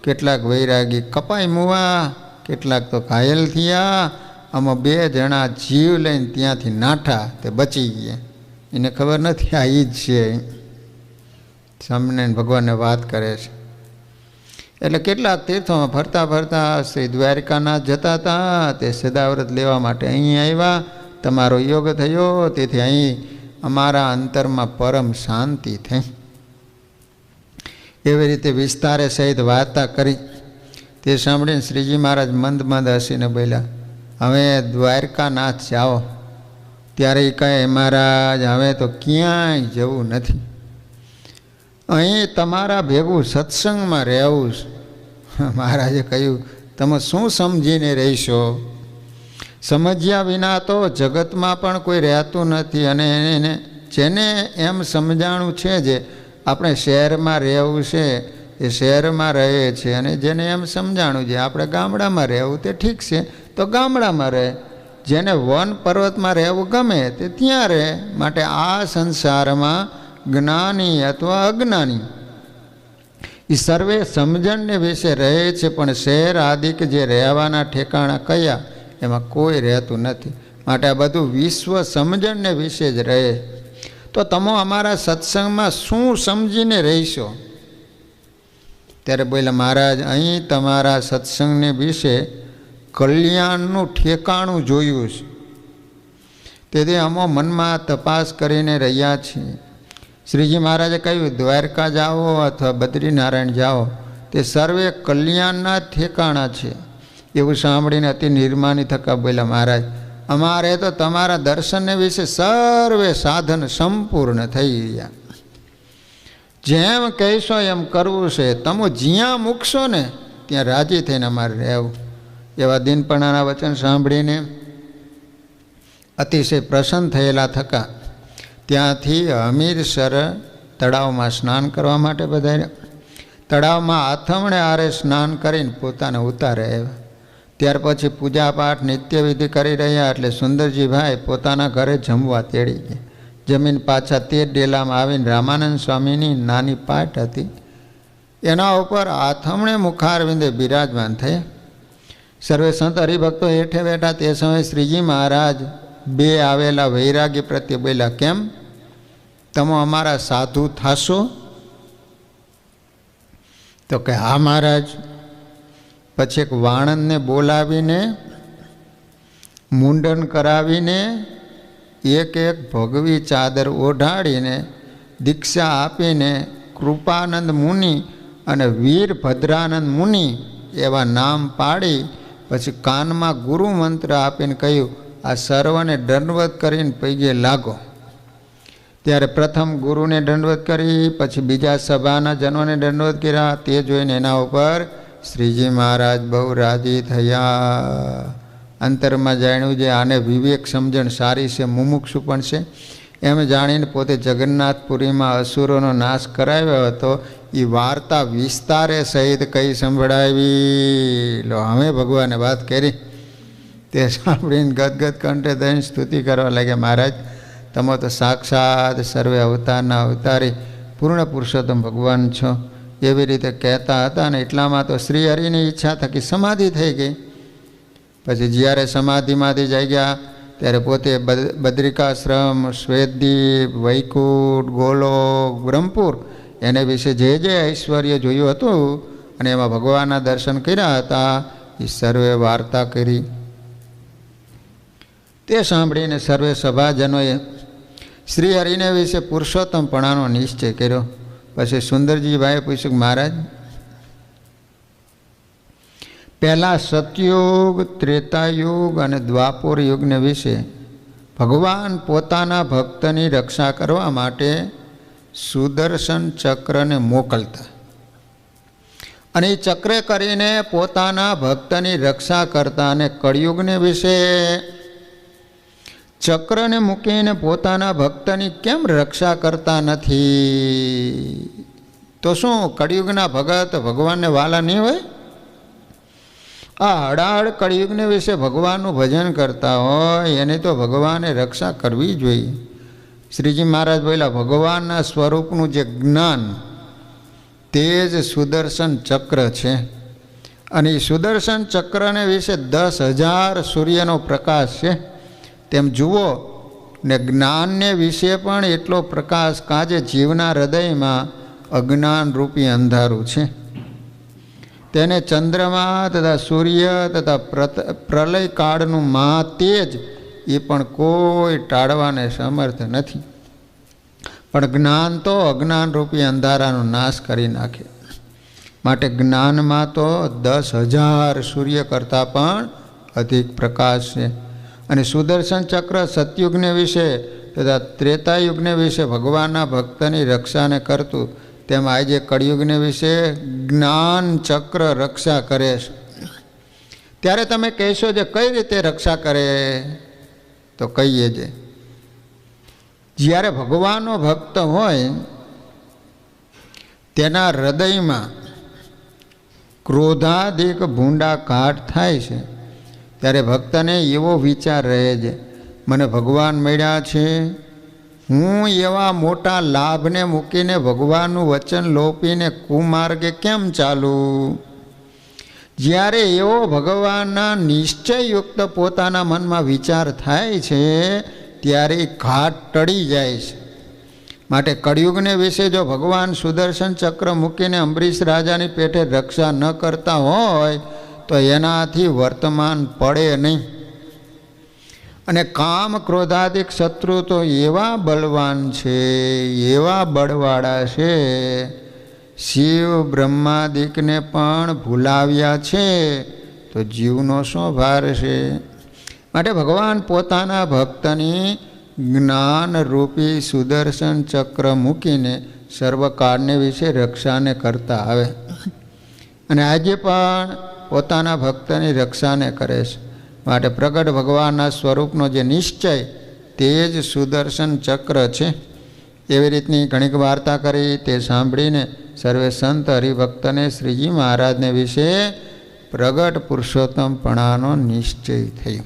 કેટલાક વૈરાગી કપાઈ મુવા, કેટલાક તો ઘાયલ થયા. આમાં 2 જણા જીવ લઈને ત્યાંથી નાઠા, તે બચી ગયા. એને ખબર નથી આ ઈ જ છે. સ્વામિનારાયણ ભગવાનને વાત કરે છે. એટલે કેટલાક તીર્થોમાં ફરતા ફરતા શ્રી દ્વારકાનાથ જતા હતા. તે સદાવ્રત લેવા માટે અહીં આવ્યા. તમારો યોગ થયો, તેથી અહીં અમારા અંતરમાં પરમ શાંતિ થઈ. એવી રીતે વિસ્તારે સહિત વાર્તા કરી. તે સાંભળીને શ્રીજી મહારાજ મંદ મંદ હસીને બોલ્યા, હવે દ્વારકાનાથ જાઓ. ત્યારે એ કહે, મહારાજ હવે તો ક્યાંય જવું નથી, અહીં તમારા ભેગું સત્સંગમાં રહેવું. મહારાજે કહ્યું, તમે શું સમજીને રહીશો? સમજ્યા વિના તો જગતમાં પણ કોઈ રહેતું નથી. અને એને જેને એમ સમજાણું છે જે આપણે શહેરમાં રહેવું છે એ શહેરમાં રહે છે, અને જેને એમ સમજાણું છે આપણે ગામડામાં રહેવું તે ઠીક છે તો ગામડામાં રહે. જેને વન પર્વતમાં રહેવું ગમે તે ત્યાં રહે. માટે આ સંસારમાં જ્ઞાની અથવા અજ્ઞાની એ સર્વે સમજણને વિશે રહે છે, પણ શહેર આદિક જે રહેવાના ઠેકાણા કયા એમાં કોઈ રહેતું નથી. માટે આ બધું વિશ્વ સમજણને વિશે જ રહે. તો તમે અમારા સત્સંગમાં શું સમજીને રહીશો? ત્યારે બોલ્યા, મહારાજ અહીં તમારા સત્સંગને વિશે કલ્યાણનું ઠેકાણું જોયું છે, તેથી અમે મનમાં તપાસ કરીને રહ્યા છીએ. શ્રીજી મહારાજે કહ્યું, દ્વારકા જાઓ અથવા બદ્રીનારાયણ જાઓ તે સર્વે કલ્યાણના ઠેકાણા છે. એવું સાંભળીને અતિ નિર્માની થકા બોલ્યા, મહારાજ અમારે તો તમારા દર્શનને વિશે સર્વે સાધન સંપૂર્ણ થઈ ગયા. જેમ કહેશો એમ કરવું છે. તમે જ્યાં મૂકશો ને ત્યાં રાજી થઈને અમારે રહેવું. એવા દિનપણાના વચન સાંભળીને અતિશય પ્રસન્ન થયેલા થકા ત્યાંથી હમીરસર તળાવમાં સ્નાન કરવા માટે બધાય તળાવમાં આથમણે આરે સ્નાન કરીને પોતાને ઉતારે આવ્યા. ત્યાર પછી પૂજાપાઠ નિત્યવિધિ કરી રહ્યા એટલે સુંદરજીભાઈ પોતાના ઘરે જમવા તેડી ગયા. જમીન પાછા તે ડેલામાં આવીને રામાનંદ સ્વામીની નાની પાટ હતી એના ઉપર આથમણે મુખારવિંદે બિરાજમાન થયા. સર્વે સંત હરિભક્તો હેઠે બેઠા. તે સમયે શ્રીજી મહારાજ બે આવેલા વૈરાગી પ્રત્યે બોલ્યા, કેમ તમે અમારા સાધુ થાશો? તો કે હા મહારાજ. પછી એક વાણંદને બોલાવીને મુંડન કરાવીને એક ભગવી ચાદર ઓઢાડીને દીક્ષા આપીને કૃપાનંદ મુનિ અને વીરભદ્રાનંદ મુનિ એવા નામ પાડી પછી કાનમાં ગુરુ મંત્ર આપીને કહ્યું, આ સર્વને દંડવત કરીને પૈગે લાગો. ત્યારે પ્રથમ ગુરુને દંડવત કરી, પછી બીજા સભાના જનોને દંડવત કર્યા. તે જોઈને એના ઉપર શ્રીજી મહારાજ બહુ રાજી થયા. અંતરમાં જાણ્યું જે આને વિવેક સમજણ સારી છે, મુમુક્ષુ પણ છે, એમ જાણીને પોતે જગન્નાથપુરીમાં અસુરોનો નાશ કરાવ્યો હતો. એ વાર્તા વિસ્તારે સહિત કઈ સંભળાવી. લો અમે ભગવાને વાત કરી. તે સાંભળીને ગદગદ કંઠે થઈને સ્તુતિ કરવા લાગ્યા, મહારાજ તમે તો સાક્ષાત સર્વે અવતારના અવતારી પૂર્ણ પુરુષોત્તમ ભગવાન છો. એવી રીતે કહેતા હતા ને એટલામાં તો શ્રી હરિની ઈચ્છા થકી સમાધિ થઈ ગઈ. પછી જ્યારે સમાધિમાંથી જઈ ગયા ત્યારે પોતે બદ્રિકાશ્રમ, શ્વેતદીપ, વૈકુંઠ, ગોલોક, બ્રહ્મપુર એને વિશે જે જે ઐશ્વર્ય જોયું હતું અને એમાં ભગવાનના દર્શન કર્યા હતા એ સર્વે વાર્તા કરી. તે સાંભળીને સર્વે સભાજનોએ શ્રી હરિને વિશે પુરુષોત્તમપણાનો નિશ્ચય કર્યો. પછી સુંદરજીભાઈએ પૂછ્યું, મહારાજ પહેલાં સતયુગ, ત્રેતાયુગ અને દ્વાપર યુગને વિશે ભગવાન પોતાના ભક્તની રક્ષા કરવા માટે સુદર્શન ચક્રને મોકલતા અને એ ચક્રે કરીને પોતાના ભક્તની રક્ષા કરતા. અને કળિયુગને વિશે ચક્રને મૂકીને પોતાના ભક્તની કેમ રક્ષા કરતા નથી? તો શું કળિયુગના ભગત ભગવાનને વાલા નહીં હોય? આ હડાહડ કળિયુગને વિશે ભગવાનનું ભજન કરતા હોય એની તો ભગવાને રક્ષા કરવી જોઈએ. શ્રીજી મહારાજ બોલ્યા, ભગવાનના સ્વરૂપનું જે જ્ઞાન તે જ સુદર્શન ચક્ર છે. અને એ સુદર્શન ચક્રને વિશે 10,000 સૂર્યનો પ્રકાશ છે. તેમ જુઓ ને જ્ઞાનને વિશે પણ એટલો પ્રકાશ કાજે જીવના હૃદયમાં અજ્ઞાન રૂપી અંધારું છે. તેને ચંદ્રમા તથા સૂર્ય તથા પ્રલય કાળનું મહાતેજ એ પણ કોઈ ટાળવાને સમર્થ નથી. પણ જ્ઞાન તો અજ્ઞાન રૂપી અંધારાનો નાશ કરી નાખે. માટે જ્ઞાનમાં તો 10,000 સૂર્ય કરતાં પણ અધિક પ્રકાશ છે. અને સુદર્શન ચક્ર સતયુગને વિશે તથા ત્રેતાયુગને વિશે ભગવાનના ભક્તની રક્ષાને કરતું, તેમ આજે કળિયુગને વિશે જ્ઞાન ચક્ર રક્ષા કરે છે. ત્યારે તમે કહેશો જે કઈ રીતે રક્ષા કરે? તો કહીએ જે જ્યારે ભગવાનનો ભક્ત હોય તેના હૃદયમાં ક્રોધાધિક ભૂંડા ઘાટ થાય છે ત્યારે ભક્તને એવો વિચાર રહે છે, મને ભગવાન મળ્યા છે, હું એવા મોટા લાભને મૂકીને ભગવાનનું વચન લોપીને કુમાર્ગે કેમ ચાલું? જ્યારે એવો ભગવાનના નિશ્ચયયુક્ત પોતાના મનમાં વિચાર થાય છે ત્યારે ઘાટ ટળી જાય છે. માટે કળિયુગને વિશે જો ભગવાન સુદર્શન ચક્ર મૂકીને અંબરીશ રાજાની પેટે રક્ષા ન કરતા હોય તો એનાથી વર્તમાન પડે નહીં. અને કામ ક્રોધાધિક શત્રુ તો એવા બળવાન છે, એવા બળવાળા છે, શિવ બ્રહ્માદિકને પણ ભૂલાવ્યા છે, તો જીવનો શું ભાર છે? માટે ભગવાન પોતાના ભક્તની જ્ઞાનરૂપી સુદર્શન ચક્ર મૂકીને સર્વકાળને વિશે રક્ષાને કરતા આવે અને આજે પણ પોતાના ભક્તની રક્ષાને કરે છે. માટે પ્રગટ ભગવાનના સ્વરૂપનો જે નિશ્ચય તે જ સુદર્શન ચક્ર છે. એવી રીતની ઘણીક વાર્તા કરી. તે સાંભળીને સર્વે સંત હરિભક્તને શ્રીજી મહારાજને વિશે પ્રગટ પુરુષોત્તમપણાનો નિશ્ચય થયો.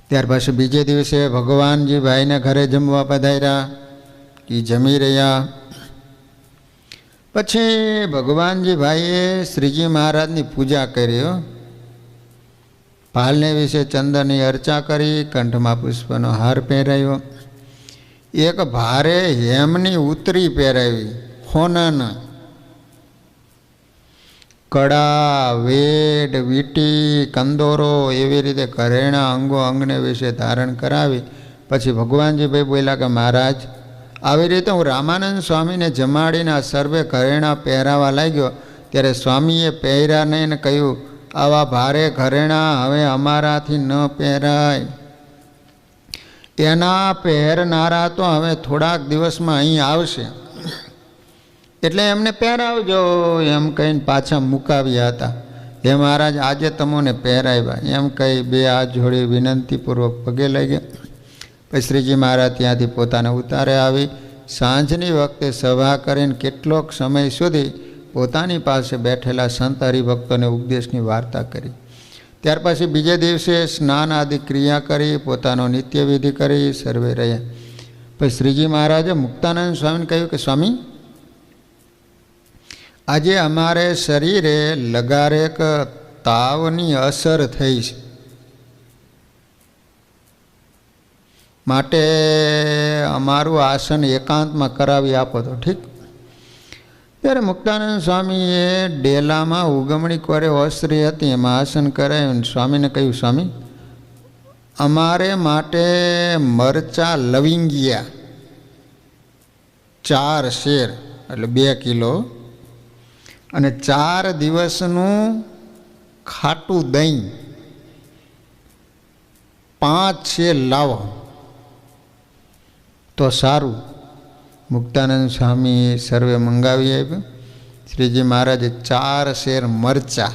ત્યાર પછી બીજે દિવસે ભગવાનજી ભાઈને ઘરે જમવા પધાર્યા. એ જમી રહ્યા. પછી ભગવાનજી ભાઈએ શ્રીજી મહારાજની પૂજા કરી. ભાલને વિશે ચંદનની અર્ચા કરી, કંઠમાં પુષ્પનો હાર પહેરાવ્યો, એક ભારે હેમની ઉતરી પહેરાવી, હોનાના કડા, વેડ, વીંટી, કંદોરો એવી રીતે ઘરેણા અંગો અંગને વિશે ધારણ કરાવી. પછી ભગવાનજીભાઈ બોલ્યા કે મહારાજ, આવી રીતે હું રામાનંદ સ્વામીને જમાડીને આ સર્વે ઘરેણા પહેરાવા લાગ્યો ત્યારે સ્વામીએ પહેર્યા નહીં ને કહ્યું, આવા ભારે ઘરેણા હવે અમારાથી ન પહેરાય. એના પહેરનારા તો હવે થોડાક દિવસમાં અહીં આવશે, એટલે એમને પહેરાવજો એમ કહીને પાછા મુકાવ્યા હતા. હે મહારાજ, આજે તમોને પહેરાવ્યા એમ કહી બે હાથ જોડી વિનંતીપૂર્વક પગે લાગ્યા. પછી શ્રીજી મહારાજ ત્યાંથી પોતાને ઉતારે આવી સાંજની વખતે સભા કરીને કેટલોક સમય સુધી પોતાની પાસે બેઠેલા સંત હરિભક્તોને ઉપદેશની વાર્તા કરી. ત્યાર પછી બીજે દિવસે સ્નાન આદિ ક્રિયા કરી, પોતાનો નિત્યવિધિ કરી સર્વે રહ્યા. પછી શ્રીજી મહારાજે મુક્તાનંદ સ્વામીને કહ્યું કે સ્વામી, આજે અમારે શરીરે લગારેક તાવની અસર થઈ છે, માટે અમારું આસન એકાંતમાં કરાવી આપો તો ઠીક. ત્યારે મુક્તાનંદ સ્વામીએ ડેલામાં ઉગમણી કોરે ઓસરી હતી એમાં આસન કરાવ્યું. સ્વામીને કહ્યું, સ્વામી, અમારે માટે મરચા લવિંગિયા 4 શેર એટલે 2 કિલો અને 4 દિવસનું ખાટું દહીં 5 શેર લાવો તો સારું. મુક્તાનંદ સ્વામી સર્વે મંગાવી આપ્યું. શ્રીજી મહારાજે 4 શેર મરચા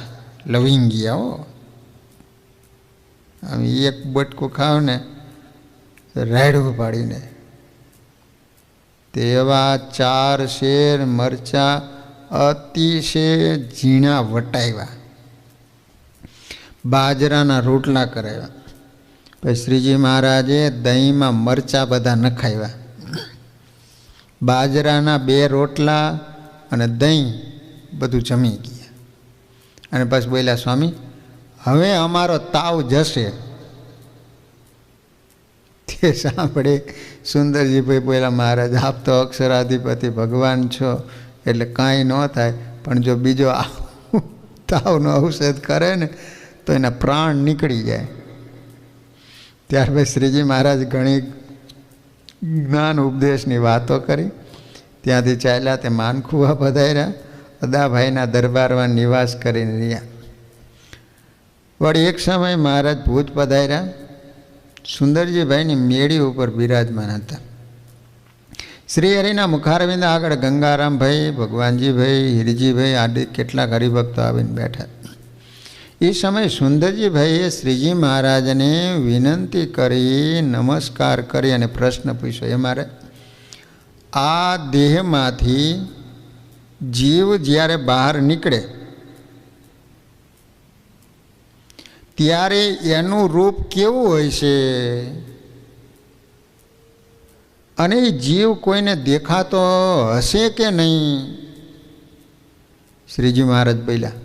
લવિંગિયા, હો, આમ એક બટકું ખાવ ને રાયડું પાડીને, તેવા 4 શેર મરચા અતિશય ઝીણા વટાવ્યા, બાજરાના રોટલા કરાવ્યા. પછી શ્રીજી મહારાજે દહીંમાં મરચાં બધા નખાવ્યા, બાજરાના 2 રોટલા અને દહીં બધું જમી ગયા. અને પછી બોલ્યા, સ્વામી, હવે અમારો તાવ જશે. તે સાંભળે સુંદરજીભાઈ બોલ્યા, મહારાજ, આપ તો અક્ષરાધિપતિ ભગવાન છો એટલે કાંઈ ન થાય, પણ જો બીજો તાવનો ઔષધ કરે ને તો એના પ્રાણ નીકળી જાય. ત્યાર પછી શ્રીજી મહારાજ ઘણી જ્ઞાન ઉપદેશની વાતો કરી. ત્યાંથી ચાલ્યા તે માનખુવા પધાર્યા, અદાભાઈના દરબારમાં નિવાસ કરીને રહ્યા. વળી એક સમય મહારાજ ભુજ પધાર્યા. સુંદરજીભાઈની મેળી ઉપર બિરાજમાન હતા. શ્રી હરિના મુખારવિંદ આગળ ગંગારામભાઈ, ભગવાનજીભાઈ, હિરજીભાઈ આદિ કેટલાક હરિભક્તો આવીને બેઠા. એ સમયે સુંદરજીભાઈએ શ્રીજી મહારાજને વિનંતી કરી, નમસ્કાર કરી અને પ્રશ્ન પૂછ્યો, એ મારે આ દેહમાંથી જીવ જ્યારે બહાર નીકળે ત્યારે એનું રૂપ કેવું હોય છે અને એ જીવ કોઈને દેખાતો હશે કે નહીં? શ્રીજી મહારાજ બોલ્યા,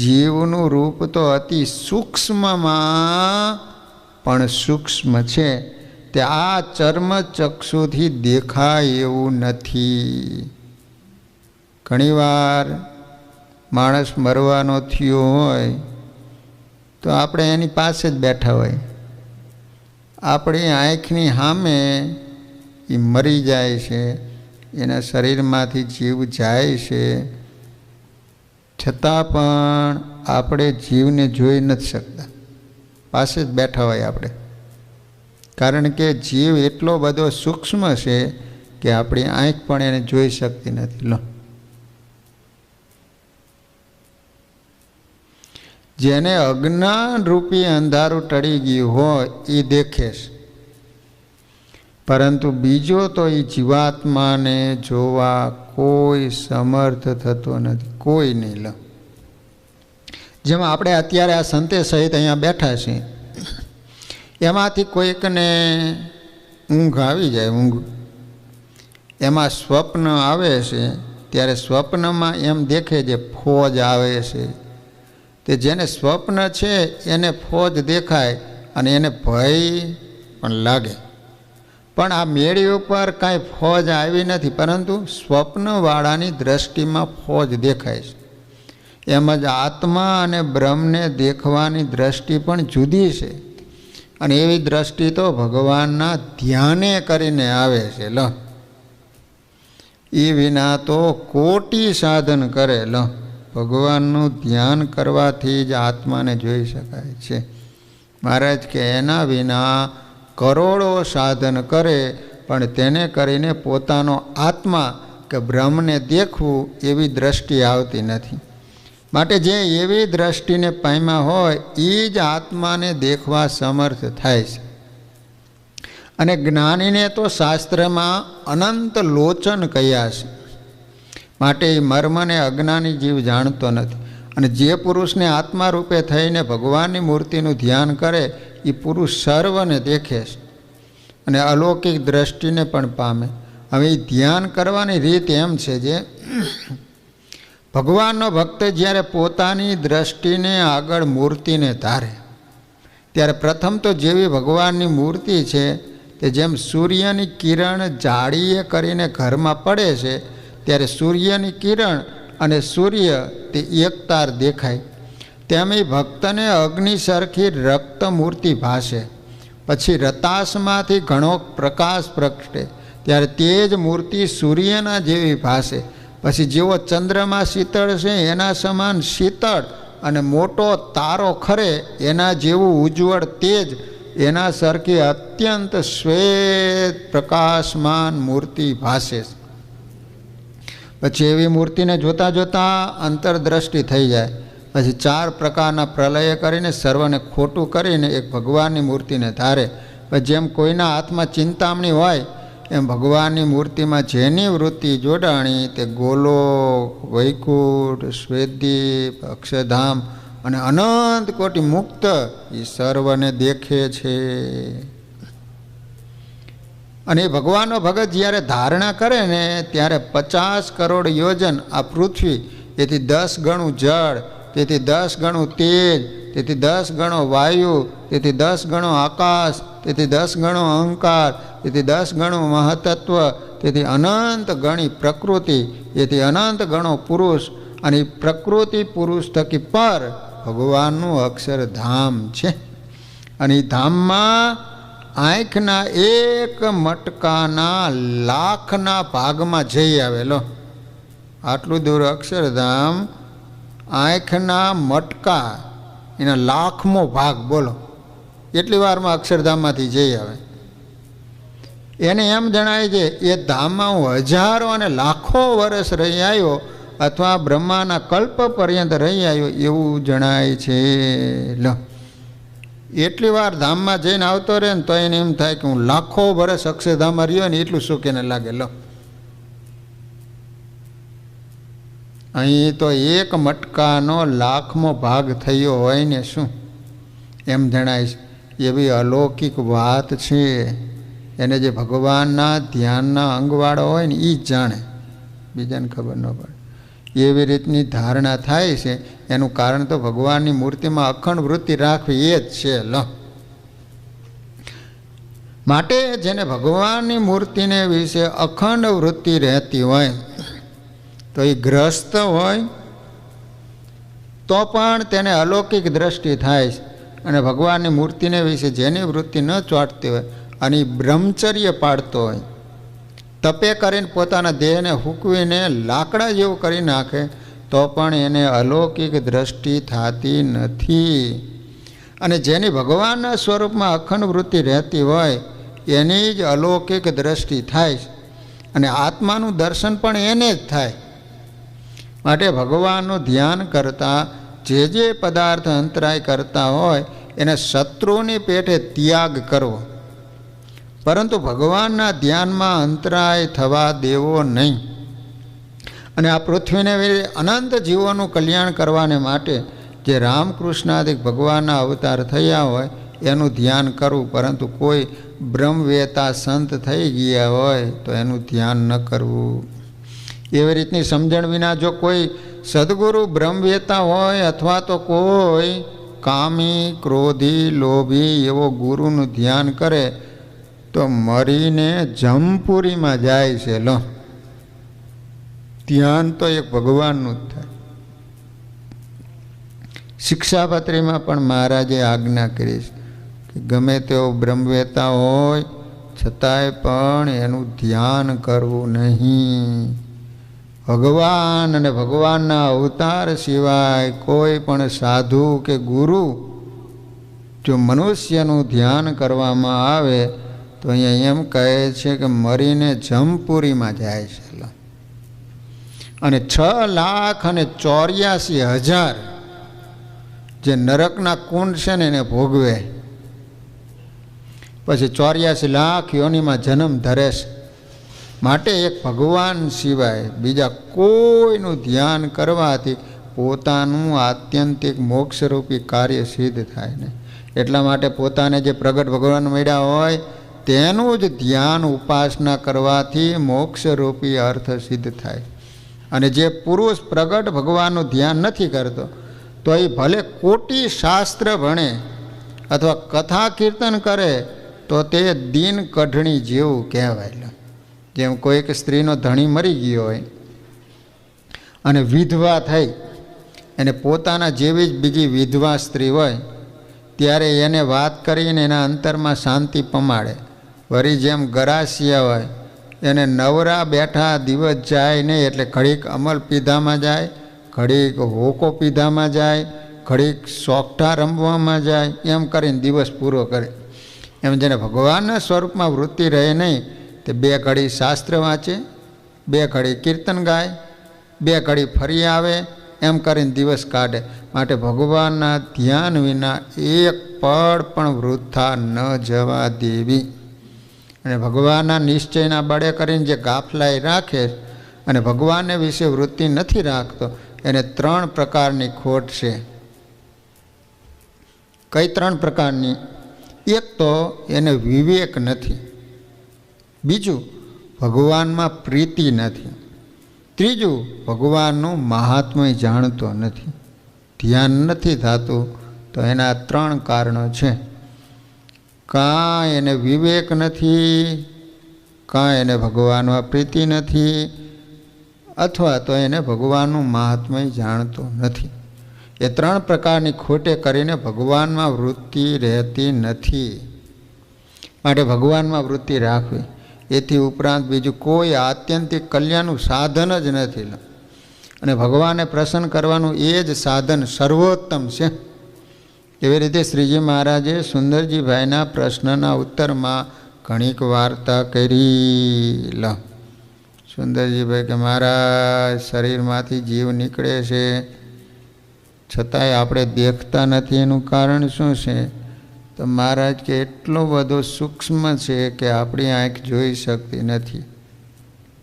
જીવનું રૂપ તો અતિ સૂક્ષ્મમાં પણ સૂક્ષ્મ છે, તે આ ચર્મચક્ષુથી દેખાય એવું નથી. ઘણીવાર માણસ મરવાનો થયો હોય તો આપણે એની પાસે જ બેઠા હોય, આપણી આંખની સામે એ મરી જાય છે, એના શરીરમાંથી જીવ જાય છે, છતાં પણ આપણે જીવને જોઈ નથી શકતા, પાસે જ બેઠા હોય આપણે. કારણ કે જીવ એટલો બધો સૂક્ષ્મ છે કે આપણી આંખ પણ એને જોઈ શકતી નથી. લો, જેને અજ્ઞાન રૂપી અંધારું ટળી ગયું હોય એ દેખે છે, પરંતુ બીજો તો એ જીવાત્માને જોવા કોઈ સમર્થ થતો નથી, કોઈ નહીં. લો, જેમાં આપણે અત્યારે આ સંતે સહિત અહીંયા બેઠા છીએ, એમાંથી કોઈકને ઊંઘ આવી જાય, ઊંઘ એમાં સ્વપ્ન આવે છે, ત્યારે સ્વપ્નમાં એમ દેખે છે ફોજ આવે છે, તે જેને સ્વપ્ન છે એને ફોજ દેખાય અને એને ભય પણ લાગે, પણ આ મેળી ઉપર કાંઈ ફોજ આવી નથી, પરંતુ સ્વપ્નવાળાની દ્રષ્ટિમાં ફોજ દેખાય છે. એમ જ આત્મા અને બ્રહ્મને દેખવાની દ્રષ્ટિ પણ જુદી છે, અને એવી દ્રષ્ટિ તો ભગવાનના ધ્યાને કરીને આવે છે. એ વિના તો કોટી સાધન કરે. ભગવાનનું ધ્યાન કરવાથી જ આત્માને જોઈ શકાય છે. મહારાજ કે એના વિના કરોડો સાધન કરે, પણ તેને કરીને પોતાનો આત્મા કે બ્રહ્મને દેખવું એવી દ્રષ્ટિ આવતી નથી. માટે જે એવી દ્રષ્ટિને પામ્યા હોય એ જ આત્માને દેખવા સમર્થ થાય છે. અને જ્ઞાનીને તો શાસ્ત્રમાં અનંત લોચન કહ્યા છે. માટે એ મર્મને અજ્ઞાની જીવ જાણતો નથી. અને જે પુરુષને આત્મા રૂપે થઈને ભગવાનની મૂર્તિનું ધ્યાન કરે એ પુરુષ સર્વને દેખે છે અને અલૌકિક દ્રષ્ટિને પણ પામે. હવે એ ધ્યાન કરવાની રીત એમ છે, જે ભગવાનનો ભક્ત જ્યારે પોતાની દ્રષ્ટિને આગળ મૂર્તિને ધારે ત્યારે પ્રથમ તો જેવી ભગવાનની મૂર્તિ છે તે જેમ સૂર્યની કિરણ જાળીએ કરીને ઘરમાં પડે છે ત્યારે સૂર્યની કિરણ અને સૂર્ય તે એકતાર દેખાય, તેમ એ ભક્તને અગ્નિ સરખી રક્ત મૂર્તિ ભાસે. પછી રતાશમાંથી ઘણો પ્રકાશ પ્રગટે ત્યારે તે જ મૂર્તિ સૂર્યના જેવી ભાસે. પછી જેવો ચંદ્રમાં શીતળ છે એના સમાન શીતળ અને મોટો તારો ખરે એના જેવું ઉજ્જવળ તેજ એના સરખી અત્યંત શ્વેત પ્રકાશમાન મૂર્તિ ભાસે. પછી એવી મૂર્તિને જોતાં જોતાં અંતરદ્રષ્ટિ થઈ જાય. પછી 4 પ્રકારના પ્રલય કરીને સર્વને ખોટું કરીને એક ભગવાનની મૂર્તિને ધારે. પછી જેમ કોઈના હાથમાં ચિંતામણી હોય એમ ભગવાનની મૂર્તિમાં જેની વૃત્તિ જોડાણી તે ગોલોક, વૈકુંઠ, શ્વેતદીપ, અક્ષરધામ અને અનંત કોટી મુક્ત એ સર્વને દેખે છે. અને એ ભગવાનનો ભગત જ્યારે ધારણા કરે ને ત્યારે 50 કરોડ યોજન આ પૃથ્વી, તેથી 10 ગણું જળ, તેથી 10 ગણું તેજ, તેથી 10 ગણો વાયુ, તેથી 10 ગણો આકાશ, તેથી 10 ગણો અહંકાર, તેથી 10 ગણું મહતત્વ, તેથી અનંત ગણી પ્રકૃતિ, તેથી અનંત ગણો પુરુષ. અને પ્રકૃતિ પુરુષ થકી પર ભગવાનનું અક્ષરધામ છે. અને એ ધામમાં આંખના એક મટકાના લાખના ભાગમાં જઈ આવેલો. આટલું દૂર અક્ષરધામ, આંખના મટકા એના લાખમો ભાગ, બોલો એટલી વારમાં અક્ષરધામમાંથી જઈ આવે. એને એમ જણાય છે એ ધામમાં હું હજારો અને લાખો વર્ષ રહી આવ્યો અથવા બ્રહ્માના કલ્પ પર્યંત રહી આવ્યો એવું જણાય છે. એટલી વાર ધામમાં જઈને આવતો રહે ને તો એને એમ થાય કે હું લાખો વર્ષ અક્ષરધામમાં રહ્યો ને એટલું સુખ એને લાગે. અહીં તો એક મટકાનો લાખમો ભાગ થયો હોય ને શું એમ જણાય છે. એવી અલૌકિક વાત છે. એને જે ભગવાનના ધ્યાનના અંગવાળો હોય ને એ જ જાણે, બીજાને ખબર ન પડે. એવી રીતની ધારણા થાય છે. એનું કારણ તો ભગવાનની મૂર્તિમાં અખંડ વૃત્તિ રાખવી એ જ છે. માટે જેને ભગવાનની મૂર્તિને વિશે અખંડ વૃત્તિ રહેતી હોય તો એ ગ્રસ્ત હોય તો પણ તેને અલૌકિક દ્રષ્ટિ થાય છે. અને ભગવાનની મૂર્તિને વિશે જેની વૃત્તિ ન ચોંટતી હોય અને બ્રહ્મચર્ય પાડતો હોય, તપે કરીને પોતાના દેહને હૂકવીને લાકડા જેવું કરી નાખે તો પણ એને અલૌકિક દ્રષ્ટિ થતી નથી. અને જેની ભગવાનના સ્વરૂપમાં અખંડ વૃત્તિ રહેતી હોય એની જ અલૌકિક દ્રષ્ટિ થાય છે. અને આત્માનું દર્શન પણ એને જ થાય. માટે ભગવાનનું ધ્યાન કરતાં જે પદાર્થ અંતરાય કરતા હોય એને શત્રુની પેટે ત્યાગ કરવો, પરંતુ ભગવાનના ધ્યાનમાં અંતરાય થવા દેવો નહીં. અને આ પૃથ્વીને અનંત જીવોનું કલ્યાણ કરવાને માટે જે રામકૃષ્ણાદિક ભગવાનના અવતાર થયા હોય એનું ધ્યાન કરવું, પરંતુ કોઈ બ્રહ્મવેતા સંત થઈ ગયા હોય તો એનું ધ્યાન ન કરવું. એવી રીતની સમજણ વિના જો કોઈ સદગુરુ બ્રહ્મવેતા હોય અથવા તો કોઈ કામી ક્રોધી લોભી એવો ગુરુનું ધ્યાન કરે તો મરીને જમપુરીમાં જાય છે. લો, ધ્યાન તો એક ભગવાનનું જ થાય. શિક્ષાપત્રીમાં પણ મહારાજે આજ્ઞા કરી કે ગમે તેવો બ્રહ્મવેતા હોય છતાંય પણ એનું ધ્યાન કરવું નહીં. ભગવાન અને ભગવાનના અવતાર સિવાય કોઈ પણ સાધુ કે ગુરુ જો મનુષ્યનું ધ્યાન કરવામાં આવે તો અહીંયા એમ કહે છે કે મરીને જમપુરીમાં જાય છે. અને 6,84,000 જે નરકના કુંડ છે ને એને ભોગવે, પછી 84 લાખ યોનિમાં જન્મ ધરે છે. માટે એક ભગવાન સિવાય બીજા કોઈનું ધ્યાન કરવાથી પોતાનું આત્યંતિક મોક્ષરૂપી કાર્ય સિદ્ધ થાય ને. એટલા માટે પોતાને જે પ્રગટ ભગવાન મળ્યા હોય તેનું જ ધ્યાન ઉપાસના કરવાથી મોક્ષરૂપી અર્થ સિદ્ધ થાય. અને જે પુરુષ પ્રગટ ભગવાનનું ધ્યાન નથી કરતો તો એ ભલે કોટી શાસ્ત્ર ભણે અથવા કથા કીર્તન કરે તો તે દિન કઢણી જેવું કહેવાય. જેમ કોઈક સ્ત્રીનો ધણી મરી ગયો હોય અને વિધવા થઈ અને પોતાના જેવી જ બીજી વિધવા સ્ત્રી હોય ત્યારે એને વાત કરીને એના અંતરમાં શાંતિ પમાડે. વળી જેમ ગરાસિયા હોય એને નવરા બેઠા દિવસ જાય નહીં એટલે ઘડીક અમલ પીધામાં જાય, ઘડીક હોકો પીધામાં જાય, ઘડીક સોગઠા રમવામાં જાય, એમ કરીને દિવસ પૂરો કરે. એમ જેને ભગવાનના સ્વરૂપમાં વૃત્તિ રહે નહીં તે 2 ઘડી શાસ્ત્ર વાંચે, 2 ઘડી કીર્તન ગાય, 2 ઘડી ફરી આવે, એમ કરીને દિવસ કાઢે. માટે ભગવાનના ધ્યાન વિના એક પળ પણ વૃથા ન જવા દેવી. અને ભગવાનના નિશ્ચયના બળે કરીને જે ગાફલાઈ રાખે અને ભગવાનને વિશે વૃત્તિ નથી રાખતો એને 3 પ્રકારની ખોટ છે. કઈ 3 પ્રકારની? એક તો એને વિવેક નથી, બીજું ભગવાનમાં પ્રીતિ નથી, ત્રીજું ભગવાનનું મહાત્મ્ય જાણતો નથી. ધ્યાન નથી થતું તો એના 3 કારણો છે. કાં એને વિવેક નથી, કાં એને ભગવાનમાં પ્રીતિ નથી, અથવા તો એને ભગવાનનું મહાત્મ્ય જાણતો નથી. એ 3 પ્રકારની ખોટે કરીને ભગવાનમાં વૃત્તિ રહેતી નથી. માટે ભગવાનમાં વૃત્તિ રાખવી એથી ઉપરાંત બીજું કોઈ આત્યંતિક કલ્યાણનું સાધન જ નથી. અને ભગવાનને પ્રસન્ન કરવાનું એ જ સાધન સર્વોત્તમ છે. એવી રીતે શ્રીજી મહારાજે સુંદરજીભાઈના પ્રશ્નના ઉત્તરમાં ઘણીક વાર્તા કરી. સુંદરજીભાઈ કે મહારાજ શરીરમાંથી જીવ નીકળે છે છતાંય આપણે દેખતા નથી, એનું કારણ શું છે? તો મહારાજ કે એટલો બધો સૂક્ષ્મ છે કે આપણી આંખ જોઈ શકતી નથી.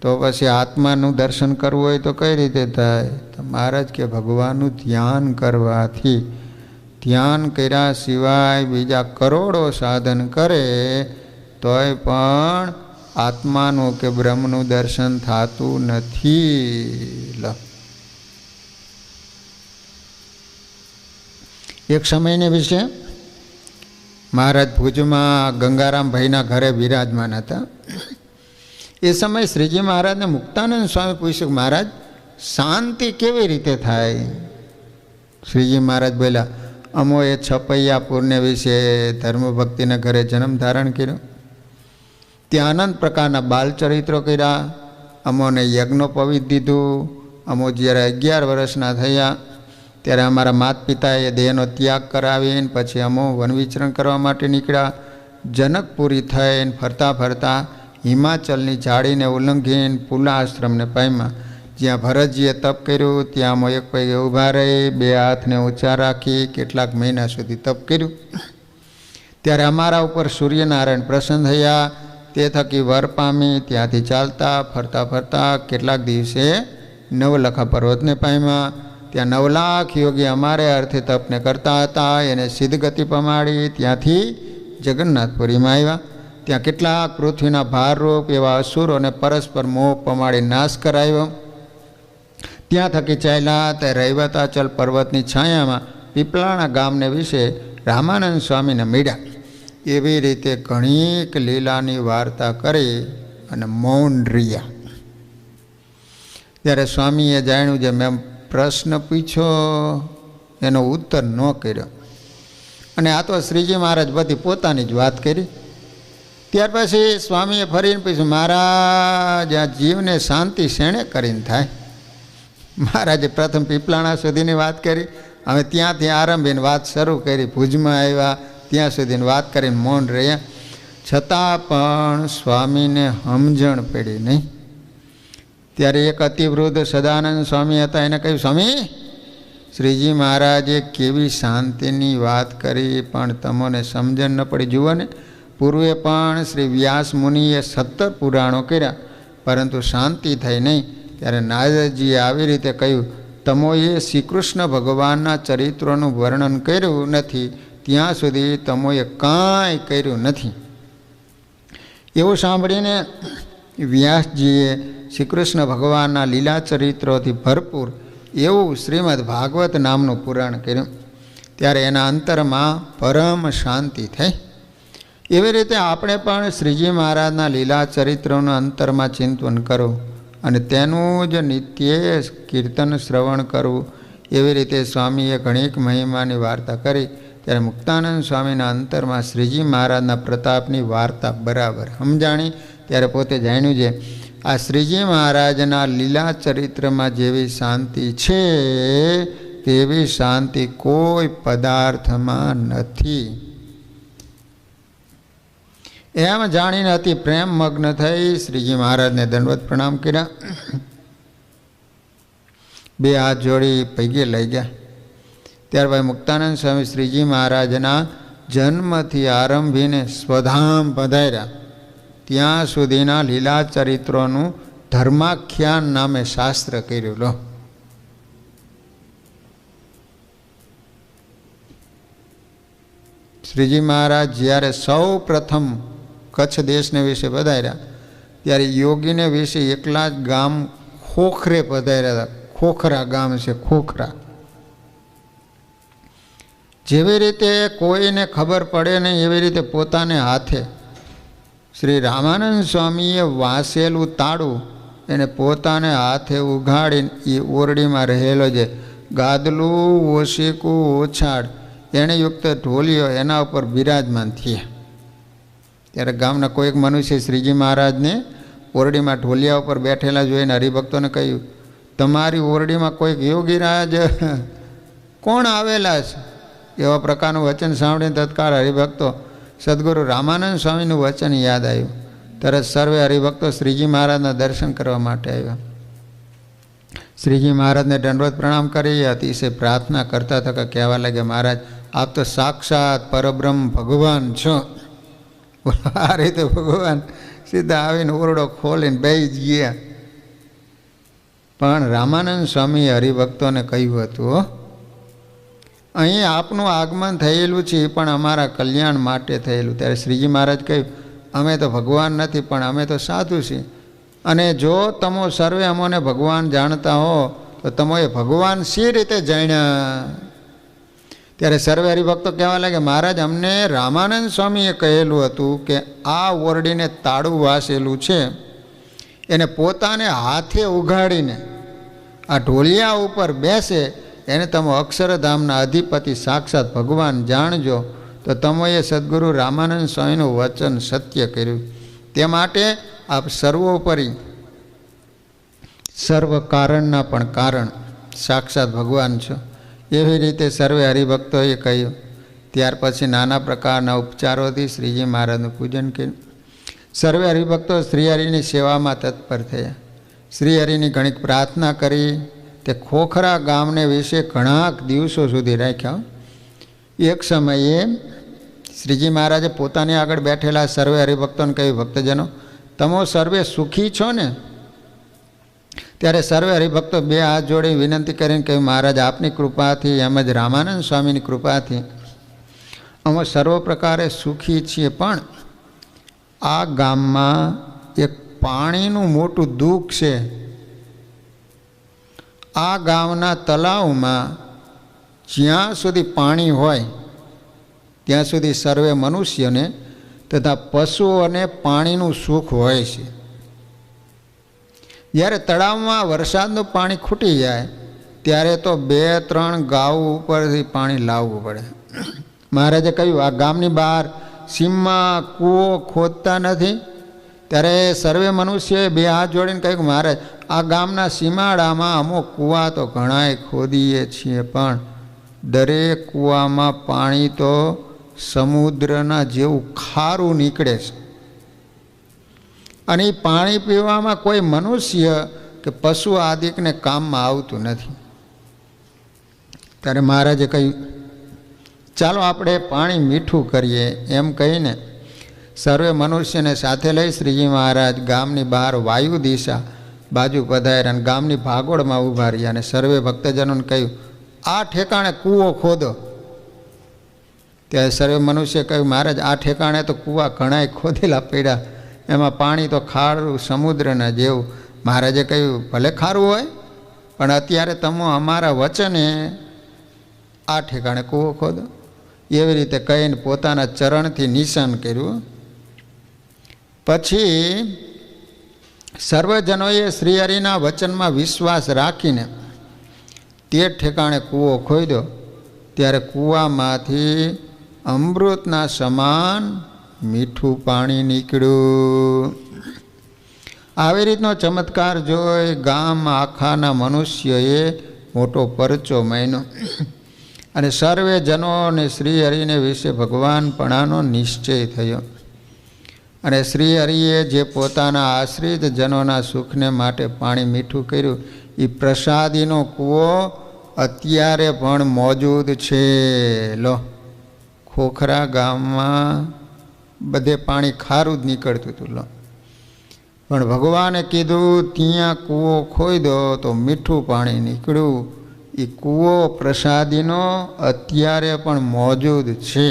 તો પછી આત્માનું દર્શન કરવું હોય તો કઈ રીતે થાય? તો મહારાજ કે ભગવાનનું ધ્યાન કરવાથી. ધ્યાન કર્યા સિવાય બીજા કરોડો સાધન કરે તોય પણ આત્માનું કે બ્રહ્મનું દર્શન થતું નથી. એક સમયને વિશે મહારાજ ભુજમાં ગંગારામભાઈના ઘરે બિરાજમાન હતા. એ સમયે શ્રીજી મહારાજને મુક્તાનંદ સ્વામી પૂછ્યું, મહારાજ શાંતિ કેવી રીતે થાય? શ્રીજી મહારાજ બોલ્યા, અમોએ છપૈયાપુરને વિશે ધર્મભક્તિના ઘરે જન્મ ધારણ કર્યો, ત્યાં અનંત પ્રકારના બાલચરિત્રો કર્યા, અમોને યજ્ઞોપવિત દીધું. અમો જ્યારે 11 વર્ષના થયા ત્યારે અમારા માતા પિતાએ દેહનો ત્યાગ કરાવીને પછી અમો વનવિચરણ કરવા માટે નીકળ્યા. જનકપુરી થઈને ફરતા ફરતા હિમાચલની જાળીને ઉલ્લંઘીને પુલા આશ્રમને પામ્યા. જ્યાં ભરતજીએ તપ કર્યું ત્યાં અમો એક પૈગે ઊભા રહી 2 હાથને ઊંચા રાખી કેટલાક મહિના સુધી તપ કર્યું. ત્યારે અમારા ઉપર સૂર્યનારાયણ પ્રસન્ન થયા. તે થકી વર પામી ત્યાંથી ચાલતા ફરતા ફરતા કેટલાક દિવસે નવલખા પર્વતને પામ્યા. ત્યાં 9 લાખ યોગી અમારે અર્થે તપને કરતા હતા. એને સિદ્ધ ગતિ પમાડી ત્યાંથી જગન્નાથપુરીમાં આવ્યા. ત્યાં કેટલાક પૃથ્વીના ભારરૂપ એવા અસુરોને પરસ્પર મોહ પમાડી નાશ કરાવ્યો. ત્યાં થકી ચાલ્યા તે રૈવતાચલ પર્વતની છાયામાં પીપળાણા ગામને વિશે રામાનંદ સ્વામીને મળ્યા. એવી રીતે ઘણીક લીલાની વાર્તા કરી અને મૌન રહ્યા. ત્યારે સ્વામીએ જાણ્યું જે મેં પ્રશ્ન પૂછ્યો એનો ઉત્તર ન કર્યો, અને આ તો શ્રીજી મહારાજ બધી પોતાની જ વાત કરી. ત્યાર પછી સ્વામીએ ફરીને પૂછ્યું, મહારાજ આ જીવને શાંતિ શેણે કરીને થાય? મહારાજે પ્રથમ પીપળાણા સુધીની વાત કરી, હવે ત્યાંથી આરંભીને વાત શરૂ કરી. ભુજમાં આવ્યા ત્યાં સુધીની વાત કરીને મૌન રહ્યા. છતાં પણ સ્વામીને સમજણ પડી નહીં. ત્યારે એક અતિવૃદ્ધ સદાનંદ સ્વામી હતા, એને કહ્યું, સ્વામી શ્રીજી મહારાજે કેવી શાંતિની વાત કરી પણ તમને સમજણ ન પડી. જુઓ ને, પૂર્વે પણ શ્રી વ્યાસ મુનિએ 17 પુરાણો કર્યા પરંતુ શાંતિ થઈ નહીં. ત્યારે નારદજીએ આવી રીતે કહ્યું, તમોએ શ્રીકૃષ્ણ ભગવાનના ચરિત્રોનું વર્ણન કર્યું નથી ત્યાં સુધી તમોએ કાંઈ કર્યું નથી. એવું સાંભળીને વ્યાસજીએ શ્રીકૃષ્ણ ભગવાનના લીલા ચરિત્રોથી ભરપૂર એવું શ્રીમદ ભાગવત નામનું પુરાણ કર્યું. ત્યારે એના અંતરમાં પરમ શાંતિ થઈ. એવી રીતે આપણે પણ શ્રીજી મહારાજના લીલા ચરિત્રોનું અંતરમાં ચિંતન કરવું અને તેનું જ નિત્ય કીર્તન શ્રવણ કરવું. એવી રીતે સ્વામીએ ઘણીક મહિમાની વાર્તા કરી. ત્યારે મુક્તાનંદ સ્વામીના અંતરમાં શ્રીજી મહારાજના પ્રતાપની વાર્તા બરાબર સમજાણી. ત્યારે પોતે જાણ્યું છે આ શ્રીજી મહારાજના લીલા ચરિત્રમાં જેવી શાંતિ છે તેવી શાંતિ કોઈ પદાર્થમાં નથી. એમ જાણીને અતિ પ્રેમ મગ્ન થઈ શ્રીજી મહારાજને દંડવત પ્રણામ કર્યા. 2 હાથ જોડી પૈગે લઈ ગયા. ત્યારબાદ મુક્તાનંદ સ્વામી શ્રીજી મહારાજના જન્મથી આરંભીને સ્વધામ પધાર્યા ત્યાં સુધીના લીલા ચરિત્રોનું ધર્માખ્યાન નામે શાસ્ત્ર કર્યું. લો, શ્રીજી મહારાજ જ્યારે સૌ પ્રથમ કચ્છ દેશને વિશે પધાર્યા ત્યારે યોગીને વિશે એકલા જ ગામ ખોખરે પધાર્યા હતા. ખોખરા ગામ છે, ખોખરા. જેવી રીતે કોઈને ખબર પડે નહીં એવી રીતે પોતાને હાથે શ્રી રામાનંદ સ્વામીએ વાંસેલું તાળું એને પોતાને હાથે ઉઘાડીને એ ઓરડીમાં રહેલો છે ગાદલું, ઓશીકું, ઓછાડ એણે યુક્ત ઢોલિયો એના ઉપર બિરાજમાન થયા. ત્યારે ગામના કોઈક મનુષ્ય શ્રીજી મહારાજને ઓરડીમાં ઢોલિયા ઉપર બેઠેલા જોઈને હરિભક્તોને કહ્યું, તમારી ઓરડીમાં કોઈક યોગીરાજ કોણ આવેલા છે? એવા પ્રકારનું વચન સાંભળીને તત્કાળ હરિભક્તો સદગુરુ રામાનંદ સ્વામીનું વચન યાદ આવ્યું. તરત સર્વે હરિભક્તો શ્રીજી મહારાજના દર્શન કરવા માટે આવ્યા. શ્રીજી મહારાજને દંડવત પ્રણામ કરી અતિશય પ્રાર્થના કરતા થતા કહેવા લાગ્યા, મહારાજ આપ તો સાક્ષાત પરબ્રહ્મ ભગવાન છો. આ રીતે ભગવાન સીધા આવીને ઓરડો ખોલીને બેસી જ ગયા. પણ રામાનંદ સ્વામીએ હરિભક્તોને કહ્યું હતું, અહીં આપનું આગમન થયેલું છે એ પણ અમારા કલ્યાણ માટે થયેલું. ત્યારે શ્રીજી મહારાજ કહ્યું, અમે તો ભગવાન નથી પણ અમે તો સાધુ છીએ, અને જો તમે સર્વે અમોને ભગવાન જાણતા હો તો તમોએ ભગવાન શી રીતે જાણ્યા? ત્યારે સર્વે હરિભક્તો કહેવા લાગે, મહારાજ અમને રામાનંદ સ્વામીએ કહેલું હતું કે આ ઓરડીને તાળું વાસેલું છે એને પોતાને હાથે ઉઘાડીને આ ઢોલિયા ઉપર બેસે એને તમે અક્ષરધામના અધિપતિ સાક્ષાત ભગવાન જાણજો. તો તમોએ સદગુરુ રામાનંદ સ્વામીનું વચન સત્ય કર્યું. તે માટે આપ સર્વોપરી સર્વ કારણના પણ કારણ સાક્ષાત ભગવાન છો. એવી રીતે સર્વે હરિભક્તોએ કહ્યું. ત્યાર પછી નાના પ્રકારના ઉપચારોથી શ્રીજી મહારાજનું પૂજન કર્યું. સર્વે હરિભક્તો શ્રીહરિની સેવામાં તત્પર થયા. શ્રીહરિની ઘણીક પ્રાર્થના કરી. તે ખોખરા ગામને વિશે ઘણા દિવસો સુધી રાખ્યા. એક સમયે શ્રીજી મહારાજે પોતાની આગળ બેઠેલા સર્વે હરિભક્તોને કહ્યું, ભક્તજનો તમે સર્વે સુખી છો ને? ત્યારે સર્વે હરિભક્તો 2 હાથ જોડી વિનંતી કરીને કહ્યું, મહારાજ આપની કૃપાથી એમ જ રામાનંદ સ્વામીની કૃપાથી અમે સર્વ પ્રકારે સુખી છીએ, પણ આ ગામમાં એક પાણીનું મોટું દુઃખ છે. આ ગામના તલાવમાં જ્યાં સુધી પાણી હોય ત્યાં સુધી સર્વે મનુષ્યને તથા પશુઓને પાણીનું સુખ હોય છે. જ્યારે તળાવમાં વરસાદનું પાણી ખૂટી જાય ત્યારે તો 2-3 ગાઉ ઉપરથી પાણી લાવવું પડે. મહારાજે કહ્યું આ ગામની બહાર સીમમાં કૂવો ખોદતા નથી. ત્યારે સર્વે મનુષ્યએ 2 હાથ જોડીને કહ્યું કે મહારાજ આ ગામના સીમાડામાં અમુક કૂવા તો ઘણાય ખોદીએ છીએ, પણ દરેક કૂવામાં પાણી તો સમુદ્રના જેવું ખારું નીકળે છે, અને એ પાણી પીવામાં કોઈ મનુષ્ય કે પશુ આદિકને કામમાં આવતું નથી. ત્યારે મહારાજે કહ્યું ચાલો આપણે પાણી મીઠું કરીએ. એમ કહીને સર્વે મનુષ્યને સાથે લઈ શ્રીજી મહારાજ ગામની બહાર વાયુ દિશા બાજુ પધાર્યા અને ગામની ભાગોળમાં ઊભા રહ્યા અને સર્વે ભક્તજનોને કહ્યું આ ઠેકાણે કૂવો ખોદો. ત્યારે સર્વે મનુષ્ય કહ્યું મહારાજ આ ઠેકાણે તો કૂવા ઘણાય ખોદેલા પડ્યા, એમાં પાણી તો ખારું સમુદ્રના જેવું. મહારાજે કહ્યું ભલે ખારું હોય, પણ અત્યારે તમે અમારા વચને આ ઠેકાણે કૂવો ખોદો. એવી રીતે કહીને પોતાના ચરણથી નિશાન કર્યું. પછી સર્વજનોએ શ્રીહરિના વચનમાં વિશ્વાસ રાખીને તે ઠેકાણે કૂવો ખોદ્યો. ત્યારે કૂવામાંથી અમૃતના સમાન મીઠું પાણી નીકળ્યું. આવી રીતનો ચમત્કાર જોઈ ગામ આખાના મનુષ્યોએ મોટો પરચો માન્યો અને સર્વે જનોને શ્રીહરિને વિશે ભગવાનપણાનો નિશ્ચય થયો. અને શ્રીહરિએ જે પોતાના આશ્રિત જનોના સુખને માટે પાણી મીઠું કર્યું એ પ્રસાદીનો કૂવો અત્યારે પણ મોજૂદ છે. લો ખોખરા ગામમાં બધે પાણી ખારું જ નીકળતું હતું. લો પણ ભગવાને કીધું ત્યાં કૂવો ખોદો તો મીઠું પાણી નીકળ્યું. એ કૂવો પ્રસાદીનો અત્યારે પણ મોજૂદ છે,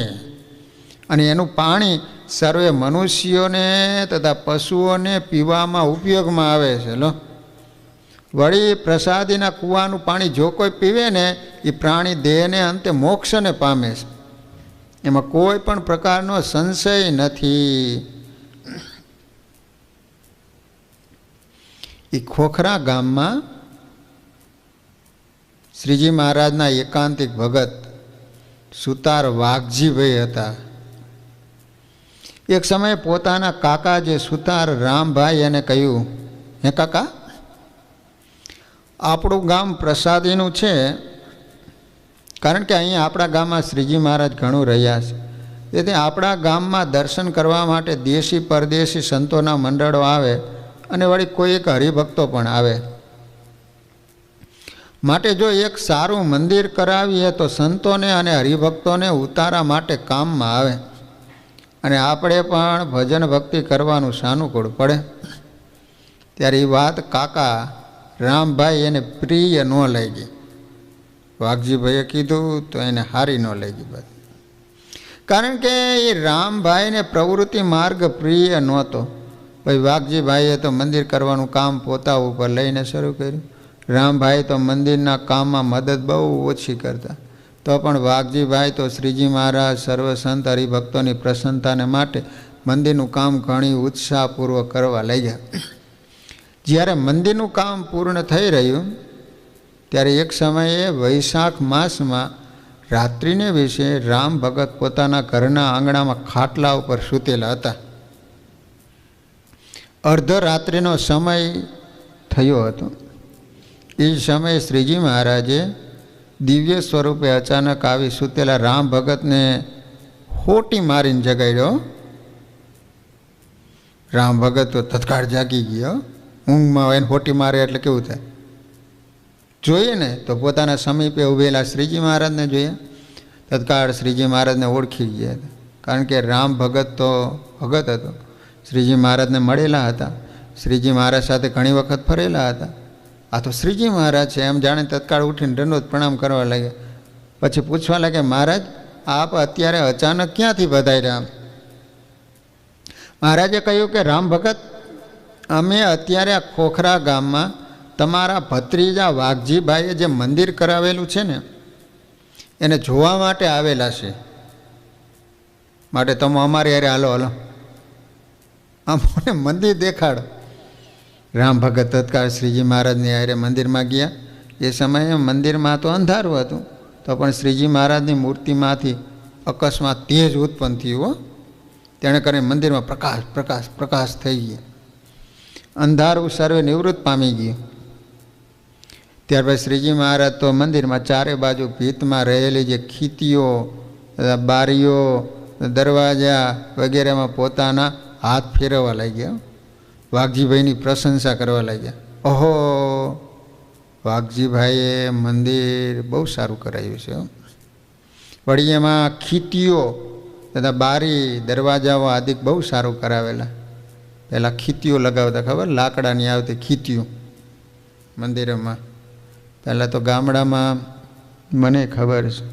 અને એનું પાણી સર્વે મનુષ્યોને તથા પશુઓને પીવામાં ઉપયોગમાં આવે છે. લો વળી પ્રસાદીના કૂવાનું પાણી જો કોઈ પીવે ને એ પ્રાણી દેહને અંતે મોક્ષને પામે છે, એમાં કોઈ પણ પ્રકારનો સંશય નથી. એ ખોખરા ગામમાં શ્રીજી મહારાજના એકાંતિક ભગત સુતાર વાઘજીભાઈ હતા. એક સમયે પોતાના કાકા જે સુતાર રામભાઈ એને કહ્યું હે કાકા આપણું ગામ પ્રસાદીનું છે, કારણ કે અહીંયા આપણા ગામમાં શ્રીજી મહારાજ ઘણું રહ્યા છે, તેથી આપણા ગામમાં દર્શન કરવા માટે દેશી પરદેશી સંતોના મંડળો આવે અને વળી કોઈ એક હરિભક્તો પણ આવે. માટે જો એક સારું મંદિર કરાવીએ તો સંતોને અને હરિભક્તોને ઉતારા માટે કામમાં આવે અને આપણે પણ ભજન ભક્તિ કરવાનું સાનુકૂળ પડે. ત્યારે એ વાત કાકા રામભાઈ એને પ્રિય ન લાગી. વાઘજીભાઈએ કીધું તો એને હારી ન લાગી વાત, કારણ કે એ રામભાઈને પ્રવૃત્તિ માર્ગ પ્રિય નહોતો. ભાઈ વાઘજીભાઈએ તો મંદિર કરવાનું કામ પોતા ઉપર લઈને શરૂ કર્યું. રામભાઈ તો મંદિરના કામમાં મદદ બહુ ઓછી કરતા, તો પણ વાઘજીભાઈ તો શ્રીજી મહારાજ સર્વ સંત હરિભક્તોની પ્રસન્નતાને માટે મંદિરનું કામ ઘણી ઉત્સાહપૂર્વક કરવા લાગ્યા. જ્યારે મંદિરનું કામ પૂર્ણ થઈ રહ્યું ત્યારે એક સમયે વૈશાખ માસમાં રાત્રિને વિશે રામ ભગત પોતાના ઘરના આંગણામાં ખાટલા ઉપર સૂતેલા હતા. અર્ધરાત્રિનો સમય થયો હતો. એ સમયે શ્રીજી મહારાજે દિવ્ય સ્વરૂપે અચાનક આવી સૂતેલા રામ ભગતને હોટી મારીને જગાડ્યો. રામ ભગત તો તત્કાળ જાગી ગયો. ઊંઘમાં હોય ને હોટી મારે એટલે કેવું થાય જોઈએ ને, તો પોતાના સમીપે ઊભેલા શ્રીજી મહારાજને જોયા. તત્કાળ શ્રીજી મહારાજને ઓળખી ગયા હતા, કારણ કે રામ ભગત તો ભગત હતો, શ્રીજી મહારાજને મળેલા હતા, શ્રીજી મહારાજ સાથે ઘણી વખત ફરેલા હતા. આ તો શ્રીજી મહારાજ છે એમ જાણે તત્કાળ ઉઠીને દંડોત પ્રણામ કરવા લાગ્યા. પછી પૂછવા લાગ્યા મહારાજ આપ અત્યારે અચાનક ક્યાંથી પધાર્યા? મહારાજે કહ્યું કે રામ ભગત અમે અત્યારે આ ખોખરા ગામમાં તમારા ભત્રીજા વાઘજીભાઈએ જે મંદિર કરાવેલું છે ને એને જોવા માટે આવેલા છે, માટે તમે અમારે યારે હાલો હાલો અમને મંદિર દેખાડો. રામ ભગત તત્કાળ શ્રીજી મહારાજની યારે મંદિરમાં ગયા. એ સમયે મંદિરમાં તો અંધારું હતું, તો પણ શ્રીજી મહારાજની મૂર્તિમાંથી અકસ્માત તેજ ઉત્પન્ન થયું. તેણે કરીને મંદિરમાં પ્રકાશ પ્રકાશ પ્રકાશ થઈ ગયા. અંધારું સર્વે નિવૃત્ત પામી ગયું. ત્યારબાદ શ્રીજી મહારાજ તો મંદિરમાં ચારે બાજુ ભીતમાં રહેલી જે ખીતીઓ, બારીઓ, દરવાજા વગેરેમાં પોતાના હાથ ફેરવવા લાગ્યા. વાઘજીભાઈની પ્રશંસા કરવા લાગ્યા. ઓહો, વાઘજીભાઈએ મંદિર બહુ સારું કરાવ્યું છે. વળી એમાં ખીતીઓ તથા બારી દરવાજાઓ આદિ બહુ સારું કરાવેલા. પહેલાં ખીતીઓ લગાવતા, ખબર? લાકડાની આવતી ખીતીઓ મંદિરમાં. પહેલાં તો ગામડામાં મને ખબર છે,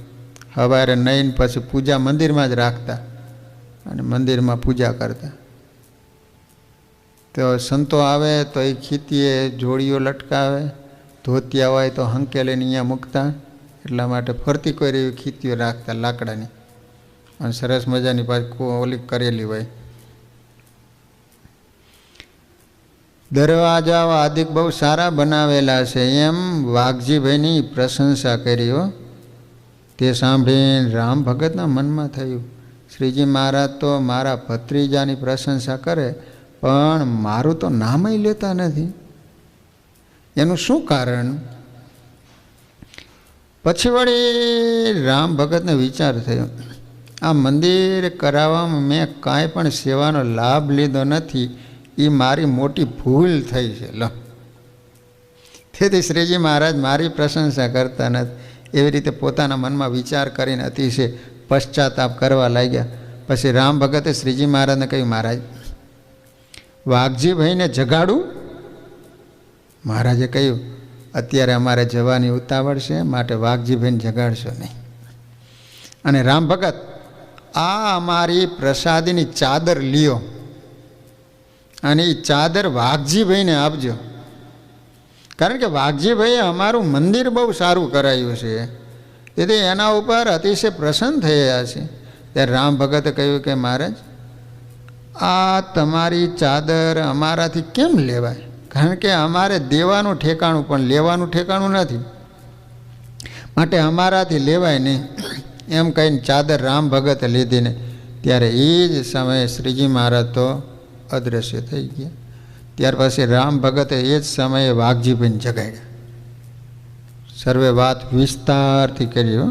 સવારે નહીં પછી પૂજા મંદિરમાં જ રાખતા અને મંદિરમાં પૂજા કરતા. તો સંતો આવે તો એ ખીતીએ જોડીઓ લટકાવે, ધોતિયા હોય તો હંકેલીને અહીંયા મૂકતા. એટલા માટે ફરતી કોઈ એવી ખીતીઓ રાખતા લાકડાની, અને સરસ મજાની પાછી ઓલી કરેલી હોય. દરવાજાઓ આદિક બહુ સારા બનાવેલા છે એમ વાઘજીભાઈની પ્રશંસા કરી. તે સાંભળીને રામ ભગતના મનમાં થયું, શ્રીજી મહારાજ તો મારા ભત્રીજાની પ્રશંસા કરે પણ મારું તો નામય લેતા નથી, એનું શું કારણ? પછી વળી રામ ભગતને વિચાર થયો, આ મંદિર કરાવવામાં મેં કાંઈ પણ સેવાનો લાભ લીધો નથી, એ મારી મોટી ભૂલ થઈ છે. લો, તેથી શ્રીજી મહારાજ મારી પ્રશંસા કરતા નથી. એવી રીતે પોતાના મનમાં વિચાર કરીને અતિશય પશ્ચાતાપ કરવા લાગ્યા. પછી રામ ભગતે શ્રીજી મહારાજને કહ્યું, મહારાજ વાઘજીભાઈને જગાડું? મહારાજે કહ્યું, અત્યારે અમારે જવાની ઉતાવળ છે, માટે વાઘજીભાઈને જગાડશો નહીં. અને રામ ભગત, આ અમારી પ્રસાદીની ચાદર લ્યો અને એ ચાદર વાઘજીભાઈને આપજો, કારણ કે વાઘજીભાઈએ અમારું મંદિર બહુ સારું કરાયું છે, તેથી એના ઉપર અતિશય પ્રસન્ન થયા છે. ત્યારે રામ ભગતે કહ્યું કે મહારાજ, આ તમારી ચાદર અમારાથી કેમ લેવાય? કારણ કે અમારે દેવાનું ઠેકાણું પણ લેવાનું ઠેકાણું નથી, માટે અમારાથી લેવાય નહીં. એમ કહીને ચાદર રામ ભગતે લીધીને ત્યારે એ જ સમયે શ્રીજી મહારાજ તો અદૃશ્ય થઈ ગયા. ત્યાર પછી રામ ભગતે એ જ સમયે વાઘજીભાઈને જગાડ્યા. સર્વે વાત વિસ્તારથી કરી.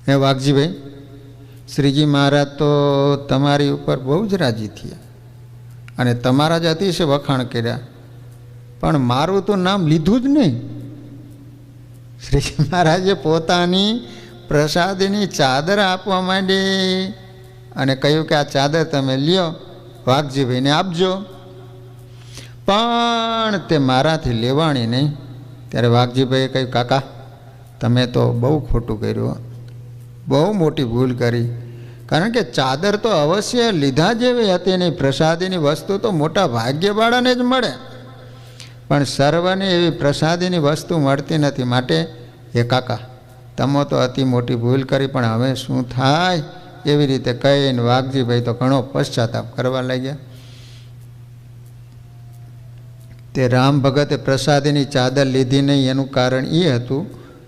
હે વાઘજીભાઈ, શ્રીજી મહારાજ તો તમારી ઉપર બહુ જ રાજી થયા અને તમારા જ અતિશય વખાણ કર્યા, પણ મારું તો નામ લીધું જ નહીં. શ્રીજી મહારાજે પોતાની પ્રસાદીની ચાદર આપવા માંડી અને કહ્યું કે આ ચાદર તમે લ્યો, વાઘજીભાઈને આપજો, પણ તે મારાથી લેવાણી નહીં. ત્યારે વાઘજીભાઈએ કહ્યું, કાકા તમે તો બહુ ખોટું કર્યું, બહુ મોટી ભૂલ કરી, કારણ કે ચાદર તો અવશ્ય લીધા જેવી હતી નહીં. પ્રસાદીની વસ્તુ તો મોટા ભાગ્યવાળાને જ મળે, પણ સર્વને એવી પ્રસાદીની વસ્તુ મળતી નથી. માટે હે કાકા, તમે તો અતિ મોટી ભૂલ કરી, પણ હવે શું થાય? એવી રીતે કહીને વાઘજીભાઈ તો ઘણો પશ્ચાતાપ કરવા લાગ્યા. તે રામ ભગતે પ્રસાદીની ચાદર લીધી નહીં એનું કારણ એ હતું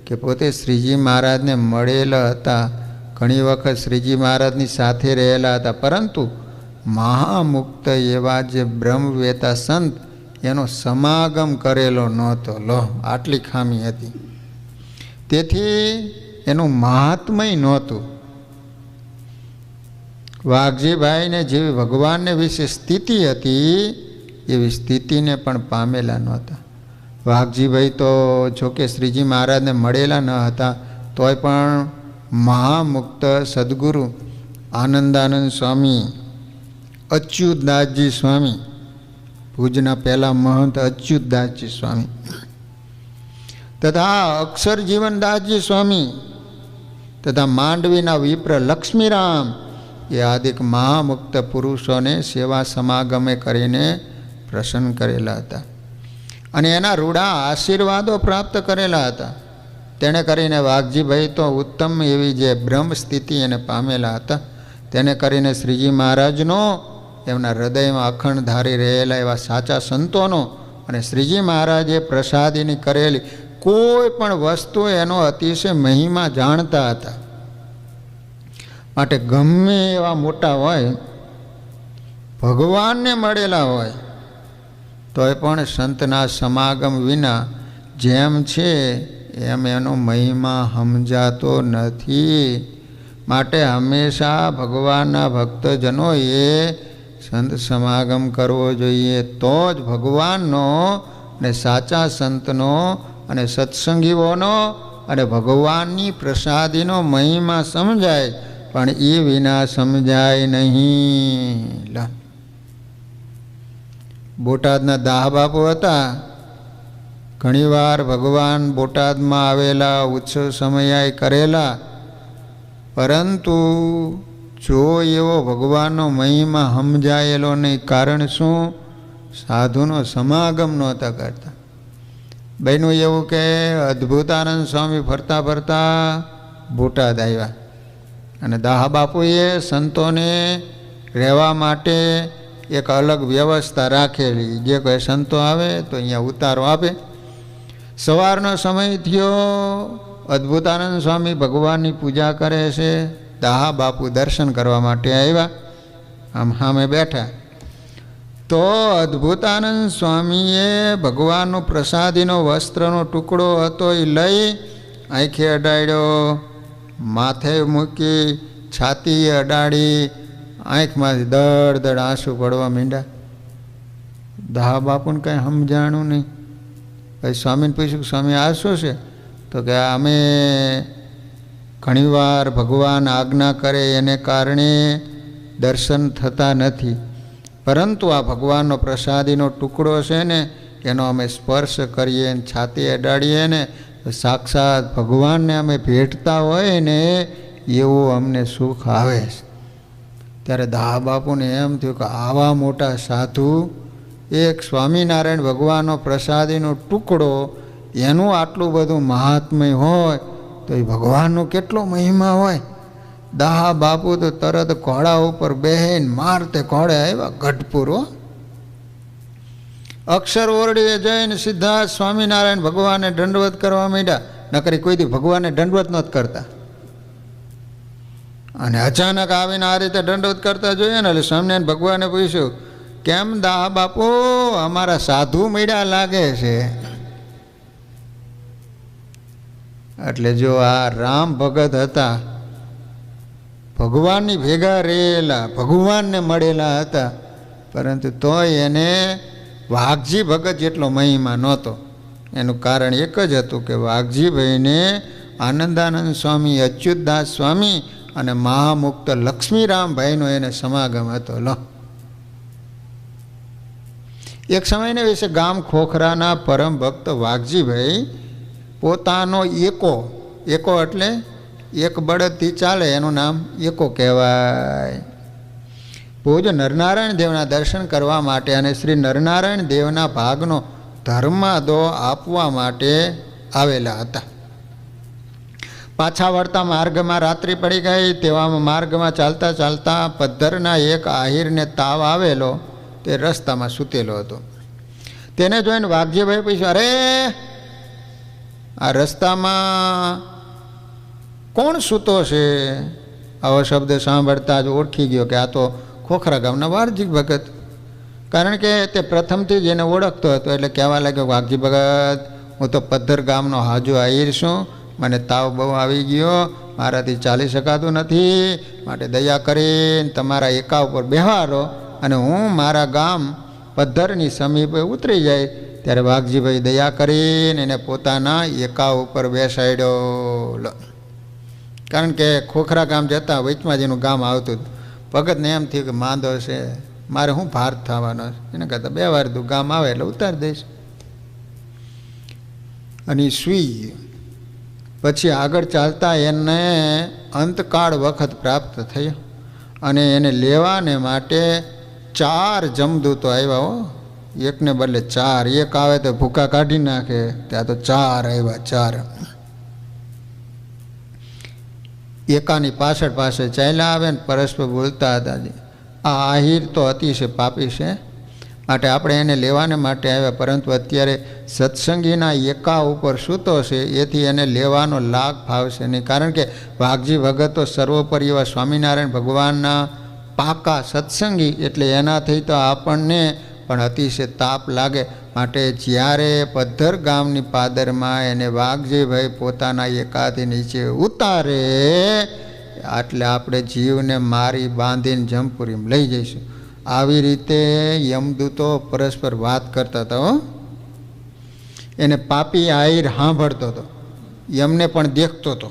કે પોતે શ્રીજી મહારાજને મળેલા હતા, ઘણી વખત શ્રીજી મહારાજની સાથે રહેલા હતા, પરંતુ મહામુક્ત એવા જે બ્રહ્મવેતા સંત એનો સમાગમ કરેલો નહોતો. લો, આટલી ખામી હતી, તેથી એનું મહાત્મય નહોતું. વાઘજીભાઈને જેવી ભગવાનને વિશે સ્થિતિ હતી એવી સ્થિતિને પણ પામેલા નહોતા. વાઘજીભાઈ તો જોકે શ્રીજી મહારાજને મળેલા ન હતા, તોય પણ મહામુક્ત સદગુરુ આનંદાનંદ સ્વામી, અચ્યુતદાસજી સ્વામી, ભુજના પહેલા મહંત અચ્યુતદાસજી સ્વામી તથા અક્ષર જીવનદાસજી સ્વામી તથા માંડવીના વિપ્ર લક્ષ્મીરામ એ આદિક મહામુક્ત પુરુષોને સેવા સમાગમે કરીને પ્રસન્ન કરેલા હતા. અને એના રૂડા આશીર્વાદો પ્રાપ્ત કરેલા હતા. તેણે કરીને વાઘજીભાઈ તો ઉત્તમ એવી જે બ્રહ્મ સ્થિતિ એને પામેલા હતા. તેને કરીને શ્રીજી મહારાજનો, એમના હૃદયમાં અખંડ ધારી રહેલા એવા સાચા સંતોનો અને શ્રીજી મહારાજે પ્રસાદીની કરેલી કોઈ પણ વસ્તુ એનો અતિશય મહિમા જાણતા હતા. માટે ગમે એવા મોટા હોય, ભગવાનને મળેલા હોય, તોય પણ સંતના સમાગમ વિના જેમ છે એમ એનો મહિમા સમજાતો નથી. માટે હંમેશા ભગવાનના ભક્તજનોએ સંત સમાગમ કરવો જોઈએ. તો જ ભગવાનનો અને સાચા સંતનો અને સત્સંગીઓનો અને ભગવાનની પ્રસાદીનો મહિમા સમજાય. પણ એ વિના સમજાય નહીં. બોટાદના દાહ બાપુ હતા. ઘણીવાર ભગવાન બોટાદમાં આવેલા, ઉત્સવ સમયાય કરેલા, પરંતુ જો એવો ભગવાનનો મહિમા સમજાયેલો નહીં. કારણ શું? સાધુનો સમાગમ નહોતા કરતા. બન્યું એવું કે અદ્ભુતાનંદ સ્વામી ફરતા ફરતા બોટાદ આવ્યા અને દાહ બાપુએ સંતોને રહેવા માટે એક અલગ વ્યવસ્થા રાખેલી. જે કોઈ સંતો આવે તો અહીંયા ઉતારો આપે. સવારનો સમય થયો, અદ્ભુતાનંદ સ્વામી ભગવાનની પૂજા કરે છે. દાહ બાપુ દર્શન કરવા માટે આવ્યા, આમ સામે બેઠા. તો અદ્ભુતાનંદ સ્વામીએ ભગવાનનો પ્રસાદીનો વસ્ત્રનો ટુકડો હતો એ લઈ આંખે અડાડ્યો, માથે મૂકી, છાતી અડાડી, આંખમાંથી દડ દડ આંસુ પડવા માંડ્યા. દાહ બાપુને કાંઈ સમજાણું નહીં. પછી સ્વામીને પૂછ્યું, સ્વામી આ શું છે? તો કે અમે ઘણીવાર ભગવાન આજ્ઞા કરે એને કારણે દર્શન થતા નથી, પરંતુ આ ભગવાનનો પ્રસાદીનો ટુકડો છે ને એનો અમે સ્પર્શ કરીએ ને છાતી અડાડીએ ને સાક્ષાત ભગવાનને અમે ભેટતા હોય ને એવું અમને સુખ આવે છે. ત્યારે દાહ બાપુને એમ થયું કે આવા મોટા સાધુ, એક સ્વામિનારાયણ ભગવાનનો પ્રસાદીનો ટુકડો, એનું આટલું બધું મહાત્મ્ય હોય તો એ ભગવાનનો કેટલો મહિમા હોય. દાહ બાપુ તો તરત ઘોડા ઉપર બેહીને મારતે ઘોડે આવ્યા ગઢપુર. અક્ષર ઓરડીએ જઈને સીધા સ્વામિનારાયણ ભગવાનને દંડવત કરવા માંડ્યા. નકરી કોઈથી ભગવાનને દંડવત નહોતા કરતા, અને અચાનક આવીને આ રીતે દંડવત કરતા જોઈએ ને એટલે સ્વામિનારાયણ ભગવાને પૂછ્યું, કેમ દાહ બાપુ અમારા સાધુ મળ્યા લાગે છે? એટલે જો આ રામ ભગત હતા, ભગવાનની ભેગા રહેલા, ભગવાનને મળેલા હતા, પરંતુ તોય એને વાઘજી ભગત જેટલો મહિમા નહોતો. એનું કારણ એક જ હતું કે વાઘજીભાઈને આનંદાનંદ સ્વામી, અચ્યુતદાસ સ્વામી અને મહામુક્ત લક્ષ્મીરામભાઈનો એને સમાગમ હતો. લો, એક સમયને વિશે ગામ ખોખરાના પરમ ભક્ત વાઘજીભાઈ પોતાનો એકો એટલે એક બળદથી ચાલે એનું નામ એકો કહેવાય. પૂજ નરનારાયણ દેવના દર્શન કરવા માટે અને શ્રી નરનારાયણ દેવના ભાગનો ધર્માદો આપવા માટે આવેલા હતા. પાછા વળતા માર્ગમાં રાત્રિ પડી ગઈ. તેવામાં માર્ગમાં ચાલતા ચાલતા પદ્ધરના એક આહિરને તાવ આવેલો, તે રસ્તામાં સૂતેલો હતો. તેને જોઈને વાઘજીભાઈ પૂછ્યું, અરે આ રસ્તામાં કોણ સૂતો છે? આવો શબ્દ સાંભળતા જ ઓળખી ગયો કે આ તો ખોખરા ગામના વાઘજી ભગત. કારણ કે તે પ્રથમથી જ એને ઓળખતો હતો. એટલે કહેવા લાગ્યો, વાઘજી ભગત, હું તો પદ્ધર ગામનો હાજો આહિર છું. મને તાવ બહુ આવી ગયો, મારાથી ચાલી શકાતું નથી, માટે દયા કરીને તમારા એકા ઉપર બેહારો અને હું મારા ગામ પદ્ધરની સમીપે ઉતરી જાય. ત્યારે વાઘજીભાઈ દયા કરીને એને પોતાના એકા ઉપર બેસાડ્યો. કારણ કે ખોખરા ગામ જતા વચમાં જ એનું ગામ આવતું. ભગતને એમ થયું કે માંદો છે, મારે શું ભાર થવાનો છે, એને કહેતા બે વાર તું ગામ આવે એટલે ઉતારી દઈશ. અને સૂઈ ગયો. પછી આગળ ચાલતા એને અંતકાળ વખત પ્રાપ્ત થયો અને એને લેવાને માટે 4 જમદૂતો આવ્યા. એકને બદલે 4, એક આવે તો ભૂકા કાઢી નાખે, ત્યાં તો 4 આવ્યા, 4. એકાની પાછળ પાછળ ચાલ્યા આવે ને પરસ્પર બોલતા હતા, આ આહિર તો અતિશય પાપી છે, માટે આપણે એને લેવાને માટે આવ્યા, પરંતુ અત્યારે સત્સંગીના એકા ઉપર સૂતો છે, એથી એને લેવાનો લાગ ફાવશે નહીં. કારણ કે વાઘજી ભગત તો સર્વોપરી એવા સ્વામિનારાયણ ભગવાનના પાકા સત્સંગી, એટલે એનાથી તો આપણને પણ અતિશય તાપ લાગે. માટે જ્યારે પદ્ધર ગામની પાદરમાં એને વાઘજીભાઈ પોતાના એકાથી નીચે ઉતારે, એટલે આપણે જીવને મારી બાંધીને જમપુરીમાં લઈ જઈશું. આવી રીતે યમદૂતો પરસ્પર વાત કરતા હતા. એને પાપી આહિર સાંભળતો હતો, યમને પણ દેખતો હતો,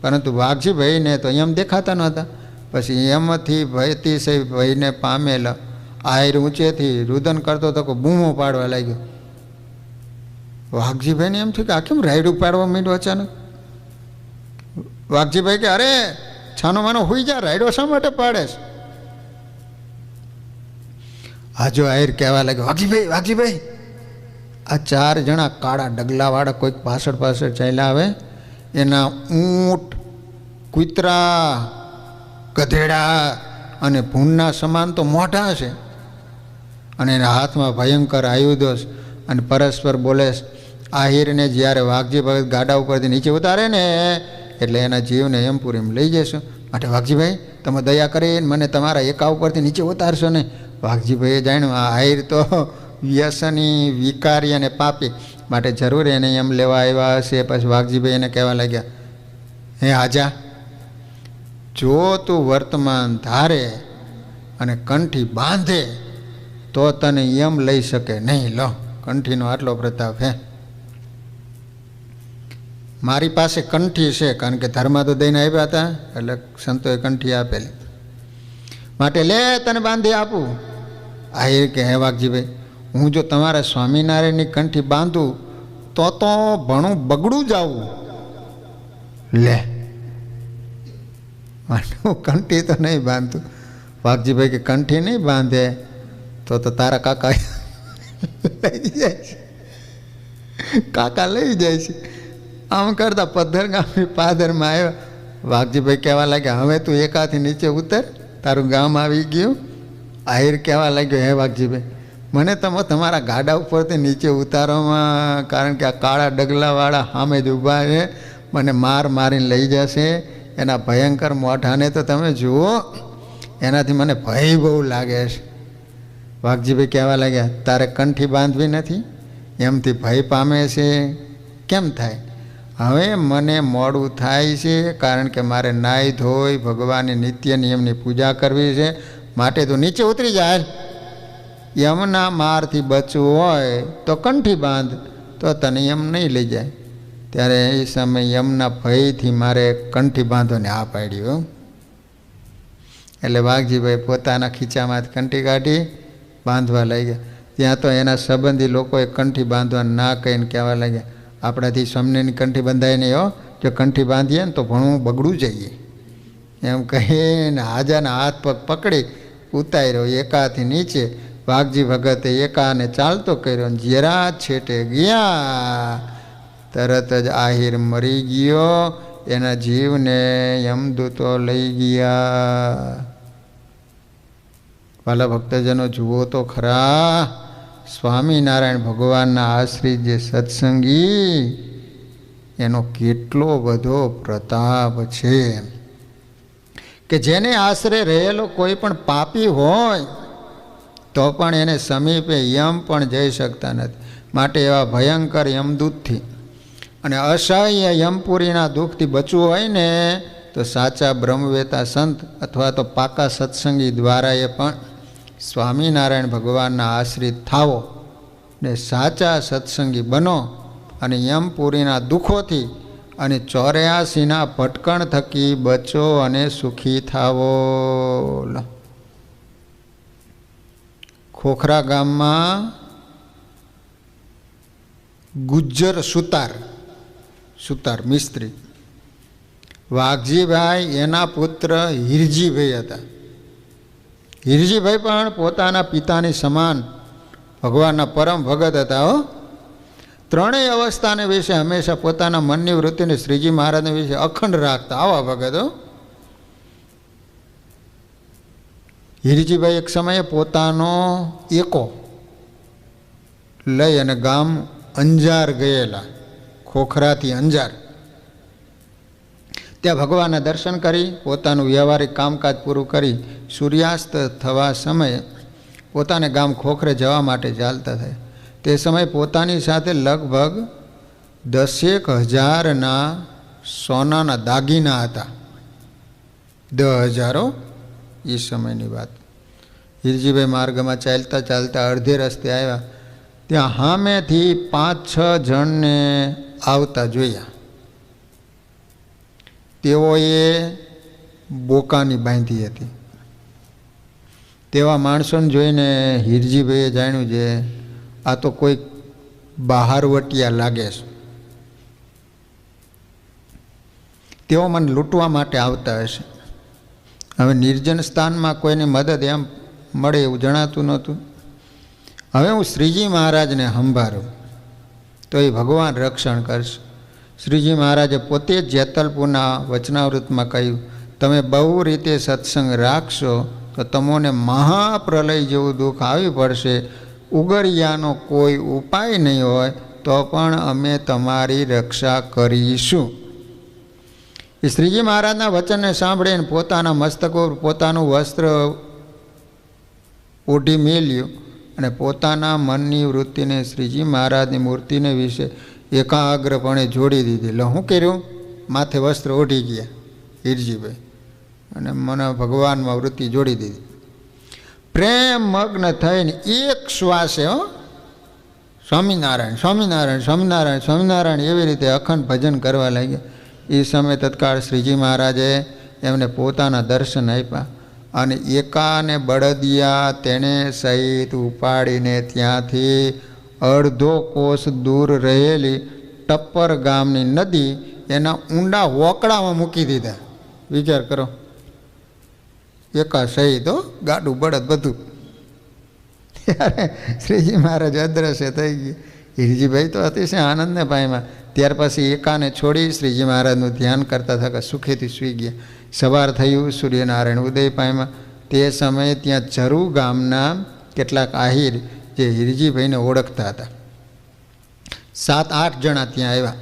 પરંતુ વાઘજીભાઈને તો યમ દેખાતા નહોતા. પછી યમથી અતિશય ભયને પામેલા આહિર ઊંચેથી રુદન કરતો હતો કે બૂમો પાડવા લાગ્યો. વાઘજીભાઈને એમ થયું કે આ કેમ રાયડું પાડવા માંડ્યું અચાનક. વાઘજીભાઈ કે અરે છાનો માનો હોઈ જા, રાયડો શા માટે પાડે છે? આજો આહિર કહેવા લાગ્યો, વાઘજીભાઈ વાઘજીભાઈ, આ 4 જણા કાળા ડગલાવાળા કોઈક પાછળ પાછળ ચાલ્યા આવે, એના ઊંટ, કૂતરા, ગધેડા અને ભૂનના સમાન તો મોઢા છે, અને એના હાથમાં ભયંકર આયુધો છે, અને પરસ્પર બોલે. આહિરને જ્યારે વાઘજી ભગત ગાડા ઉપરથી નીચે ઉતારે ને એટલે એના જીવને યમપુરીમાં લઈ જઈશું. માટે વાઘજીભાઈ તમે દયા કરીને મને તમારા એકા ઉપરથી નીચે ઉતારશો ને. વાઘજીભાઈએ જાણ્યું આ આહિર તો વ્યસની, વિકારી અને પાપી, માટે જરૂર એને એમ લેવા આવ્યા હશે. પછી વાઘજીભાઈ એને કહેવા લાગ્યા, હે આજા, જો તું વર્તમાન ધારે અને કંઠી બાંધે તો તને યમ લઈ શકે નહીં. લો, કંઠીનો આટલો પ્રતાપ હે. મારી પાસે કંઠી છે, કારણ કે ધર્મા તો દઈને આવ્યા હતા, એટલે સંતોએ કંઠી આપેલી, માટે લે તને બાંધી આપું. આહિર કે હે વાઘજીભાઈ, હું જો તમારા સ્વામિનારાયણની કંઠી બાંધું તો ભણું બગડું જાવું. લે, હું કંઠી તો નહીં બાંધતું. વાઘજીભાઈ કે કંઠી નહીં બાંધે તો તારા કાકા લઈ જાય છે, કાકા લઈ જાય છે. આમ કરતા પદ્ધર ગામની પાદરમાં આવ્યા. વાઘજીભાઈ કહેવા લાગ્યા, હવે તું એકાથી નીચે ઉતર, તારું ગામ આવી ગયું. આહિર કહેવા લાગ્યો, હે વાઘજીભાઈ, મને તમે તમારા ગાડા ઉપરથી નીચે ઉતારોમાં, કારણ કે આ કાળા ડગલાવાળા સામે જ ઊભા છે, મને મારીને લઈ જશે. એના ભયંકર મોઢાને તો તમે જુઓ, એનાથી મને ભય બહુ લાગે છે. વાઘજીભાઈ કહેવા લાગ્યા, તારે કંઠી બાંધવી નથી, એમથી ભય પામે છે, કેમ થાય? હવે મને મોડું થાય છે, કારણ કે મારે નાહી ધોઈ ભગવાનની નિત્ય નિયમની પૂજા કરવી છે, માટે તું નીચે ઉતરી જાય. યમના મારથી બચવું હોય તો કંઠી બાંધ, તો તને યમ નહીં લઈ જાય. ત્યારે એ સમય યમના ભયથી મારે કંઠી બાંધોને આ પાડ્યું. એટલે વાઘજીભાઈ પોતાના ખીચામાંથી કંઠી કાઢી બાંધવા લાગ્યા. ત્યાં તો એના સંબંધી લોકોએ કંઠી બાંધવા ના કહીને કહેવા લાગ્યા, આપણાથી સ્વામિનારાયણની કંઠી બંધાય નહીં હો, જો કંઠી બાંધીએ ને તો ભણવું બગડું જઈએ. એમ કહીને હાજાના હાથ પગ પકડી ઉતાર્યો એકાથી નીચે. વાઘજી ભગતે એકાને ચાલતો કર્યો, જરા છેટે ગયા તરત જ આહિર મરી ગયો. એના જીવને યમદૂતો લઈ ગયા. વાલા ભક્તજનો, જુઓ તો ખરા, સ્વામિનારાયણ ભગવાનના આશ્રિત જે સત્સંગી, એનો કેટલો બધો પ્રતાપ છે કે જેને આશરે રહેલો કોઈ પણ પાપી હોય તો પણ એને સમીપે યમ પણ જઈ શકતા નથી. માટે એવા ભયંકર યમદૂતથી અને અસહ્ય યમપુરીના દુઃખથી બચવું હોય ને તો સાચા બ્રહ્મવેતા સંત અથવા તો પાકા સત્સંગી દ્વારા એ પણ સ્વામિનારાયણ ભગવાનના આશ્રિત થાવો ને સાચા સત્સંગી બનો અને યમપુરીના દુઃખોથી અને 84ના ભટકણ થકી બચો અને સુખી થાવો. ખોખરા ગામમાં ગુજ્જર સુતાર મિસ્ત્રી વાઘજીભાઈ, એના પુત્ર હિરજીભાઈ હતા. હિરજીભાઈ પણ પોતાના પિતાની સમાન ભગવાનના પરમ ભગત હતા હો. ત્રણેય અવસ્થાને વિશે હંમેશા પોતાના મનની વૃત્તિને શ્રીજી મહારાજને વિશે અખંડ રાખતા આવા ભગતો. હીરજીભાઈ એક સમયે પોતાનો એકો લઈ અને ગામ અંજાર ગયેલા, ખોખરાથી અંજાર. ત્યાં ભગવાનના દર્શન કરી પોતાનું વ્યવહારિક કામકાજ પૂરું કરી સૂર્યાસ્ત થવા સમયે પોતાને ગામ ખોખરે જવા માટે ચાલતા થાય. તે સમયે પોતાની સાથે લગભગ 10,000 સોનાના દાગીના હતા. 10,000 એ સમયની વાત. હીરજીભાઈ માર્ગમાં ચાલતા ચાલતા અડધે રસ્તે આવ્યા. ત્યાં સામેથી 5-6 જણને આવતા જોયા. તેઓએ બોકાની બાંધી હતી. તેવા માણસોને જોઈને હીરજીભાઈએ જાણ્યું છે આ તો કોઈ બહારવટિયા લાગે છે. તેઓ મને લૂંટવા માટે આવતા હશે. હવે નિર્જન સ્થાનમાં કોઈની મદદ એમ મળે એવું જણાતું નહોતું. હવે હું શ્રીજી મહારાજને સંભાળું તો એ ભગવાન રક્ષણ કરશે. શ્રીજી મહારાજે પોતે જ જેતલપુરના વચનાવૃતમાં કહ્યું, તમે બહુ રીતે સત્સંગ રાખશો તો તમને મહાપ્રલય જેવું દુઃખ આવી પડશે. ઉગરિયાનો કોઈ ઉપાય નહીં હોય તો પણ અમે તમારી રક્ષા કરીશું. એ શ્રીજી મહારાજના વચનને સાંભળીને પોતાના મસ્તકો પોતાનું વસ્ત્ર ઓઢી મેલ્યું અને પોતાના મનની વૃત્તિને શ્રીજી મહારાજની મૂર્તિને વિશે એકાગ્રપણે જોડી દીધી. લો શું કર્યું? માથે વસ્ત્ર ઓઢી ગયા હીરજીભાઈ અને મને ભગવાનમાં વૃત્તિ જોડી દીધી. પ્રેમ મગ્ન થઈને એક શ્વાસે સ્વામિનારાયણ સ્વામિનારાયણ સ્વામિનારાયણ સ્વામિનારાયણ એવી રીતે અખંડ ભજન કરવા લાગ્યા. એ સમયે તત્કાળ શ્રીજી મહારાજે એમને પોતાના દર્શન આપ્યા અને એકાને બળદિયા તેણે સહિત ઉપાડીને ત્યાંથી અડધો કોસ દૂર રહેલી ટપ્પર ગામની નદી એના ઊંડા વોકડામાં મૂકી દીધા. વિચાર કરો, એકા સહિત ગાડું બળદ બધું. ત્યારે શ્રીજી મહારાજ અદ્રશ્ય થઈ ગયા. હીરજીભાઈ તો અતિશય આનંદને પામ્યા. ત્યાર પછી એકાને છોડી શ્રીજી મહારાજનું ધ્યાન કરતા થતા સુખેથી સૂઈ ગયા. સવાર થયું, સૂર્યનારાયણ ઉદય પામ્યા. તે સમયે ત્યાં ચરુ ગામના કેટલાક આહિર જે હીરજીભાઈને ઓળખતા હતા 7-8 જણા ત્યાં આવ્યા.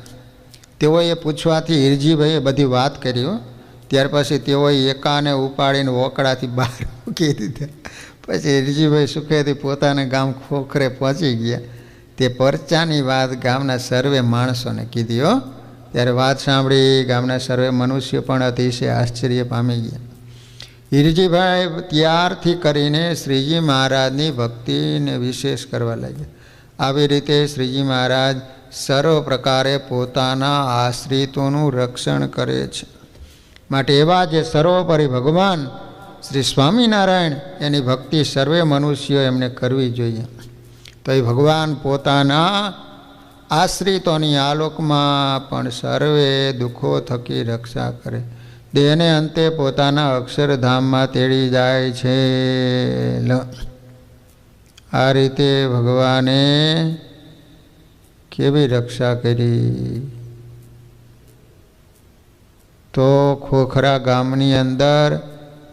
તેઓએ પૂછવાથી હીરજીભાઈએ બધી વાત કરી. ત્યાર પછી તેઓએ એકાને ઉપાડીને વોકડાથી બહાર મૂકી દીધા. પછી હીરજીભાઈ સુખેથી પોતાના ગામ ખોખરે પહોંચી ગયા. તે પરચાની વાત ગામના સર્વે માણસોને કીધી. ત્યારે વાત સાંભળી ગામના સર્વે મનુષ્ય પણ અતિશય આશ્ચર્ય પામી ગયા. હીરજીભાઈ ત્યારથી કરીને શ્રીજી મહારાજની ભક્તિને વિશેષ કરવા લાગ્યા. આવી રીતે શ્રીજી મહારાજ સર્વ પ્રકારે પોતાના આશ્રિતોનું રક્ષણ કરે છે. માટે એવા જે સર્વોપરી ભગવાન શ્રી સ્વામિનારાયણ એની ભક્તિ સર્વે મનુષ્યો એમને કરવી જોઈએ. તો એ ભગવાન પોતાના આશ્રિતોની આલોકમાં પણ સર્વે દુઃખો થકી રક્ષા કરે. દેહને અંતે પોતાના અક્ષરધામમાં તેડી જાય છે. આ રીતે ભગવાને કેવી રક્ષા કરી. તો ખોખરા ગામની અંદર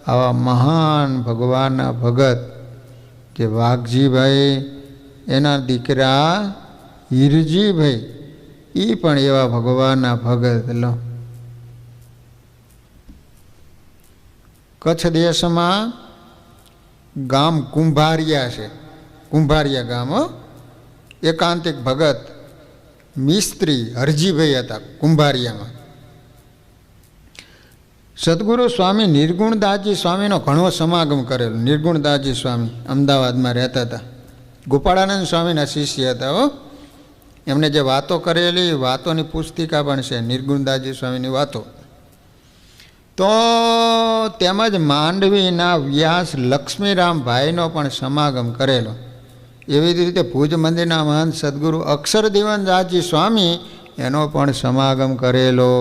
આવા મહાન ભગવાનના ભગત જે વાઘજીભાઈ એના દીકરા હીરજીભાઈ એ પણ એવા ભગવાનના ભગત. લો, કચ્છ દેશમાં ગામ કુંભારિયા છે. કુંભારિયા ગામ એકાંતિક ભગત મિસ્ત્રી હરજીભાઈ હતા કુંભારિયામાં. સદગુરુ સ્વામી નિર્ગુણદાસજી સ્વામીનો ઘણો સમાગમ કરેલો. નિર્ગુણદાસજી સ્વામી અમદાવાદમાં રહેતા હતા. ગોપાળાનંદ સ્વામીના શિષ્ય હતા. એમને જે વાતો કરેલી વાતોની પુસ્તિકા પણ છે, નિર્ગુણદાસજી સ્વામીની વાતો. તો તેમજ માંડવીના વ્યાસ લક્ષ્મીરામભાઈનો પણ સમાગમ કરેલો. એવી જ રીતે ભુજ મંદિરના મહંત સદગુરુ અક્ષરદીવનદાસજી સ્વામી એનો પણ સમાગમ કરેલો.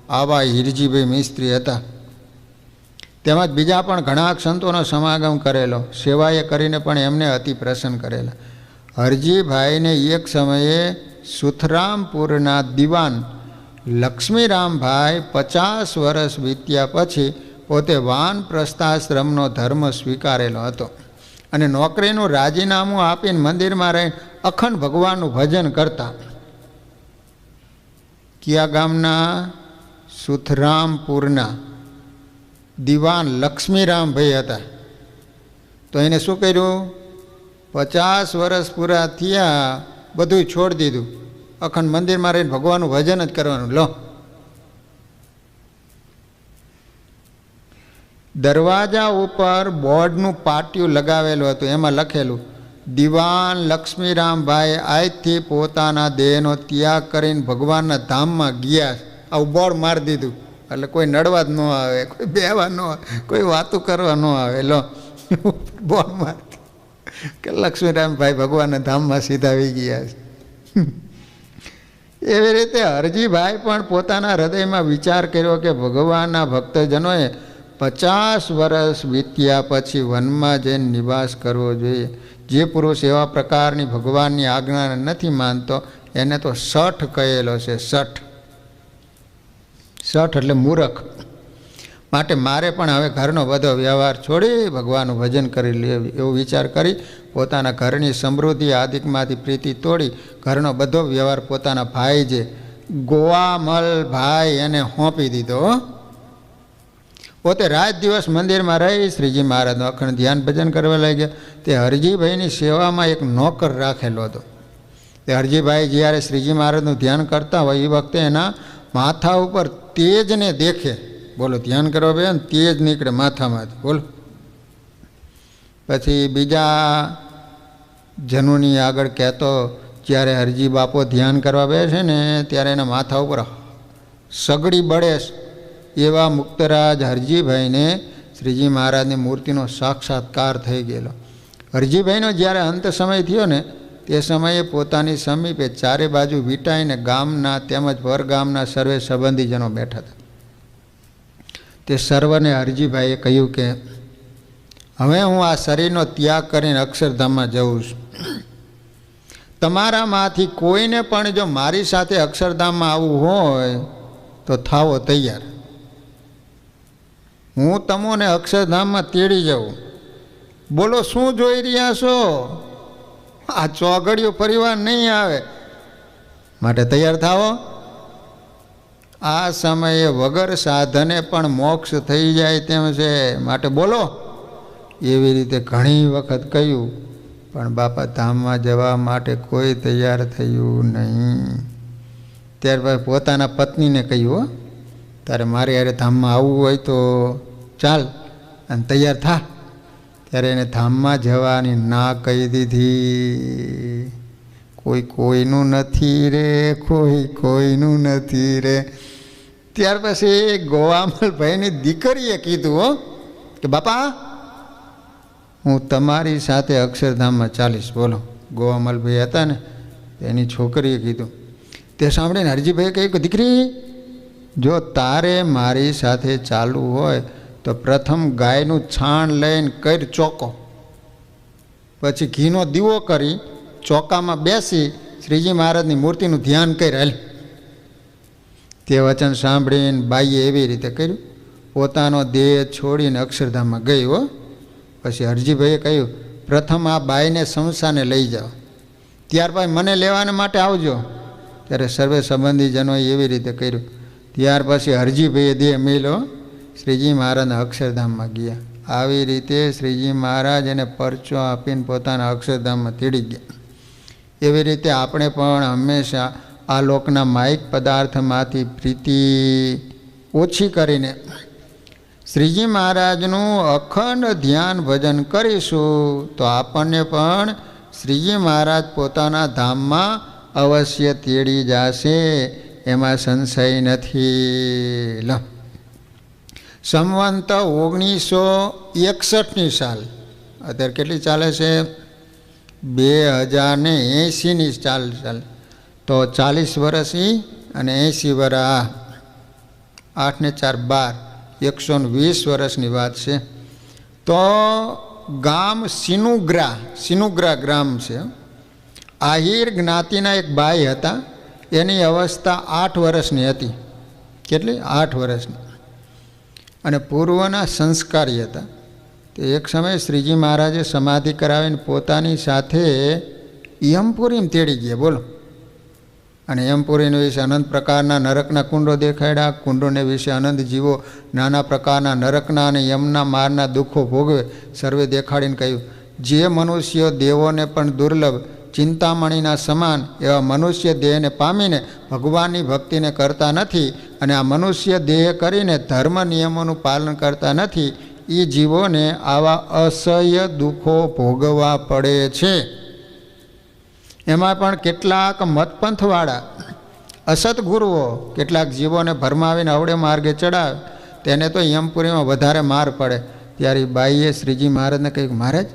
આવા હીરજીભાઈ મિસ્ત્રી હતા. તેમજ બીજા પણ ઘણા સંતોનો સમાગમ કરેલો. સેવાએ કરીને પણ એમને અતિ પ્રસન્ન કરેલા. હરજીભાઈને એક સમયે સુથરામપુરના દિવાન લક્ષ્મીરામભાઈ 50 વર્ષ વીત્યા પછી પોતે વાનપ્રસ્થાશ્રમનો ધર્મ સ્વીકારેલો હતો અને નોકરીનું રાજીનામું આપીને મંદિરમાં રહીને અખંડ ભગવાનનું ભજન કરતા. કયા ગામના? સુથરામપુરના દિવાન લક્ષ્મીરામભાઈ હતા. તો એને શું કર્યું? 50 વર્ષ પૂરા થયા, બધું છોડી દીધું, અખંડ મંદિરમાં રહીને ભગવાનનું ભજન જ કરવાનું. લો, દરવાજા ઉપર બોર્ડનું પાટિયું લગાવેલું હતું, એમાં લખેલું દિવાન લક્ષ્મીરામભાઈ આજથી પોતાના દેહનો ત્યાગ કરીને ભગવાનના ધામમાં ગયા. આવું બોર્ડ મારી દીધું એટલે કોઈ નડવા જ ન આવે, કોઈ બેહવા ન આવે, કોઈ વાતું કરવા ન આવે. લો, બોર્ડ મારી કે લક્ષ્મીરામભાઈ ભગવાનના ધામમાં સીધા આવી ગયા છે. એવી રીતે હરજીભાઈ પણ પોતાના હૃદયમાં વિચાર કર્યો કે ભગવાનના ભક્તજનોએ 50 વર્ષ વીત્યા પછી વનમાં જઈને નિવાસ કરવો જોઈએ. જે પુરુષ એવા પ્રકારની ભગવાનની આજ્ઞાને નથી માનતો એને તો શઠ કહેલો છે. શઠ એટલે મૂરખ. માટે મારે પણ હવે ઘરનો બધો વ્યવહાર છોડી ભગવાનનું ભજન કરી લે એવો વિચાર કરી પોતાના ઘરની સમૃદ્ધિ આદિકમાંથી પ્રીતિ તોડી ઘરનો બધો વ્યવહાર પોતાના ભાઈ જે ગોવામલભાઈ એને સોંપી દીધો. પોતે રાત દિવસ મંદિરમાં રહી શ્રીજી મહારાજનું અખંડ ધ્યાન ભજન કરવા લાગ્યા. તે હરજીભાઈની સેવામાં એક નોકર રાખેલો હતો. તે હરજીભાઈ જ્યારે શ્રીજી મહારાજનું ધ્યાન કરતા હોય એ વખતે એના માથા ઉપર તેજને દેખે. બોલો, ધ્યાન કરવા બે ને તેજ નીકળે માથામાંથી. બોલો, પછી બીજા જનુની આગળ કહેતો, જ્યારે હરજી બાપો ધ્યાન કરવા બેસે ને ત્યારે એના માથા ઉપર સગડી બળે. એવા મુક્તરાજ હરજીભાઈને શ્રીજી મહારાજની મૂર્તિનો સાક્ષાત્કાર થઈ ગયેલો. હરજીભાઈનો જ્યારે અંત સમય થયો ને તે સમયે પોતાની સમીપે ચારે બાજુ વીંટાઈને ગામના તેમજ પરગામના સર્વે સંબંધીજનો બેઠા હતા. તે સર્વને હરજીભાઈએ કહ્યું કે હવે હું આ શરીરનો ત્યાગ કરીને અક્ષરધામમાં જઉં છું. તમારામાંથી કોઈને પણ જો મારી સાથે અક્ષરધામમાં આવવું હોય તો થાવો તૈયાર. હું તમોને અક્ષરધામમાં તેડી જાઉં. બોલો, શું જોઈ રહ્યા છો? આ ચોઘડિયો પરિવાર નહીં આવે, માટે તૈયાર થાવો. આ સમયે વગર સાધને પણ મોક્ષ થઈ જાય તેમ છે, માટે બોલો. એવી રીતે ઘણી વખત કહ્યું, પણ બાપા ધામમાં જવા માટે કોઈ તૈયાર થયું નહીં. ત્યારબાદ પોતાના પત્નીને કહ્યું, તારે મારે યારે ધામમાં આવવું હોય તો ચાલ અને તૈયાર થા. ત્યારે એને ધામમાં જવાની ના કહી દીધી. કોઈનું નથી રે, કોઈનું નથી રે. ત્યાર પછી ગોવામલભાઈની દીકરીએ કીધું હો કે બાપા હું તમારી સાથે અક્ષરધામમાં ચાલીશ. બોલો, ગોવામલભાઈ હતા ને એની છોકરીએ કીધું. તે સાંભળીને હરજીભાઈએ કહ્યું કે દીકરી, જો તારે મારી સાથે ચાલવું હોય તો પ્રથમ ગાયનું છાણ લઈને કર ચોકો, પછી ઘીનો દીવો કરી ચોકામાં બેસી શ્રીજી મહારાજની મૂર્તિનું ધ્યાન કરી હાલ. તે વચન સાંભળીને બાઈએ એવી રીતે કર્યું. પોતાનો દેહ છોડીને અક્ષરધામમાં ગઈ હો. પછી હરજીભાઈએ કહ્યું, પ્રથમ આ બાઈને સંસાને લઈ જાઓ, ત્યારબાદ મને લેવાના માટે આવજો. ત્યારે સર્વે સંબંધીજનોએ એવી રીતે કર્યું. ત્યાર પછી હરજીભાઈએ દેહ મેલ્યો, શ્રીજી મહારાજના અક્ષરધામમાં ગયા. આવી રીતે શ્રીજી મહારાજ એને પરચો આપીને પોતાના અક્ષરધામમાં તેડી ગયા. એવી રીતે આપણે પણ હંમેશા આ લોકના માયિક પદાર્થમાંથી પ્રીતિ ઓછી કરીને શ્રીજી મહારાજનું અખંડ ધ્યાન ભજન કરીશું તો આપણને પણ શ્રીજી મહારાજ પોતાના ધામમાં અવશ્ય તેડી જશે, એમાં સંશય નથી. લો, સંવંત 1961ની સાલ, અત્યારે કેટલી ચાલે છે? 2080ની ચાલે. તો 40 વર્ષની અને 80 વર્ષ, 8 ને 4 12, 120 વર્ષની વાત છે. તો ગામ સિનુગ્રા ગ્રામ છે. આહિર જ્ઞાતિના એક ભાઈ હતા. એની અવસ્થા 8 વર્ષની હતી. કેટલી? 8 વર્ષની. અને પૂર્વના સંસ્કારી હતા. તો એક સમયે શ્રીજી મહારાજે સમાધિ કરાવીને પોતાની સાથે યમપુરીમાં તેડી ગયા. બોલો. અને યમપુરીને વિશે અનંત પ્રકારના નરકના કુંડો દેખાડ્યા. કુંડોને વિશે અનંત જીવો નાના પ્રકારના નરકના અને યમના મારના દુઃખો ભોગવે સર્વે દેખાડીને કહ્યું, જે મનુષ્યો દેવોને પણ દુર્લભ ચિંતામણીના સમાન એવા મનુષ્ય દેહને પામીને ભગવાનની ભક્તિને કરતા નથી અને આ મનુષ્ય દેહ કરીને ધર્મ નિયમોનું પાલન કરતા નથી, એ જીવોને આવા અસહ્ય દુઃખો ભોગવવા પડે છે. એમાં પણ કેટલાક મતપંથવાળા અસત ગુરુઓ કેટલાક જીવોને ભરમાવીને અવળે માર્ગે ચડાવે, તેને તો યમપુરીમાં વધારે માર પડે. ત્યારે બાઈએ શ્રીજી મહારાજને કહ્યું, મહારાજ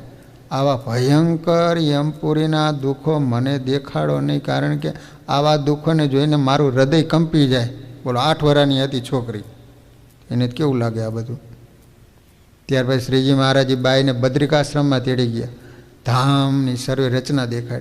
આવા ભયંકર યમપુરીના દુઃખો મને દેખાડો નહીં, કારણ કે આવા દુઃખોને જોઈને મારું હૃદય કંપી જાય. બોલો, 8 વર્ષની હતી છોકરી, એને કેવું લાગે આ બધું. ત્યાર પછી શ્રીજી મહારાજ બાઈને બદ્રિકાશ્રમમાં તેડી ગયા. ધામની સર્વે રચના દેખાડી.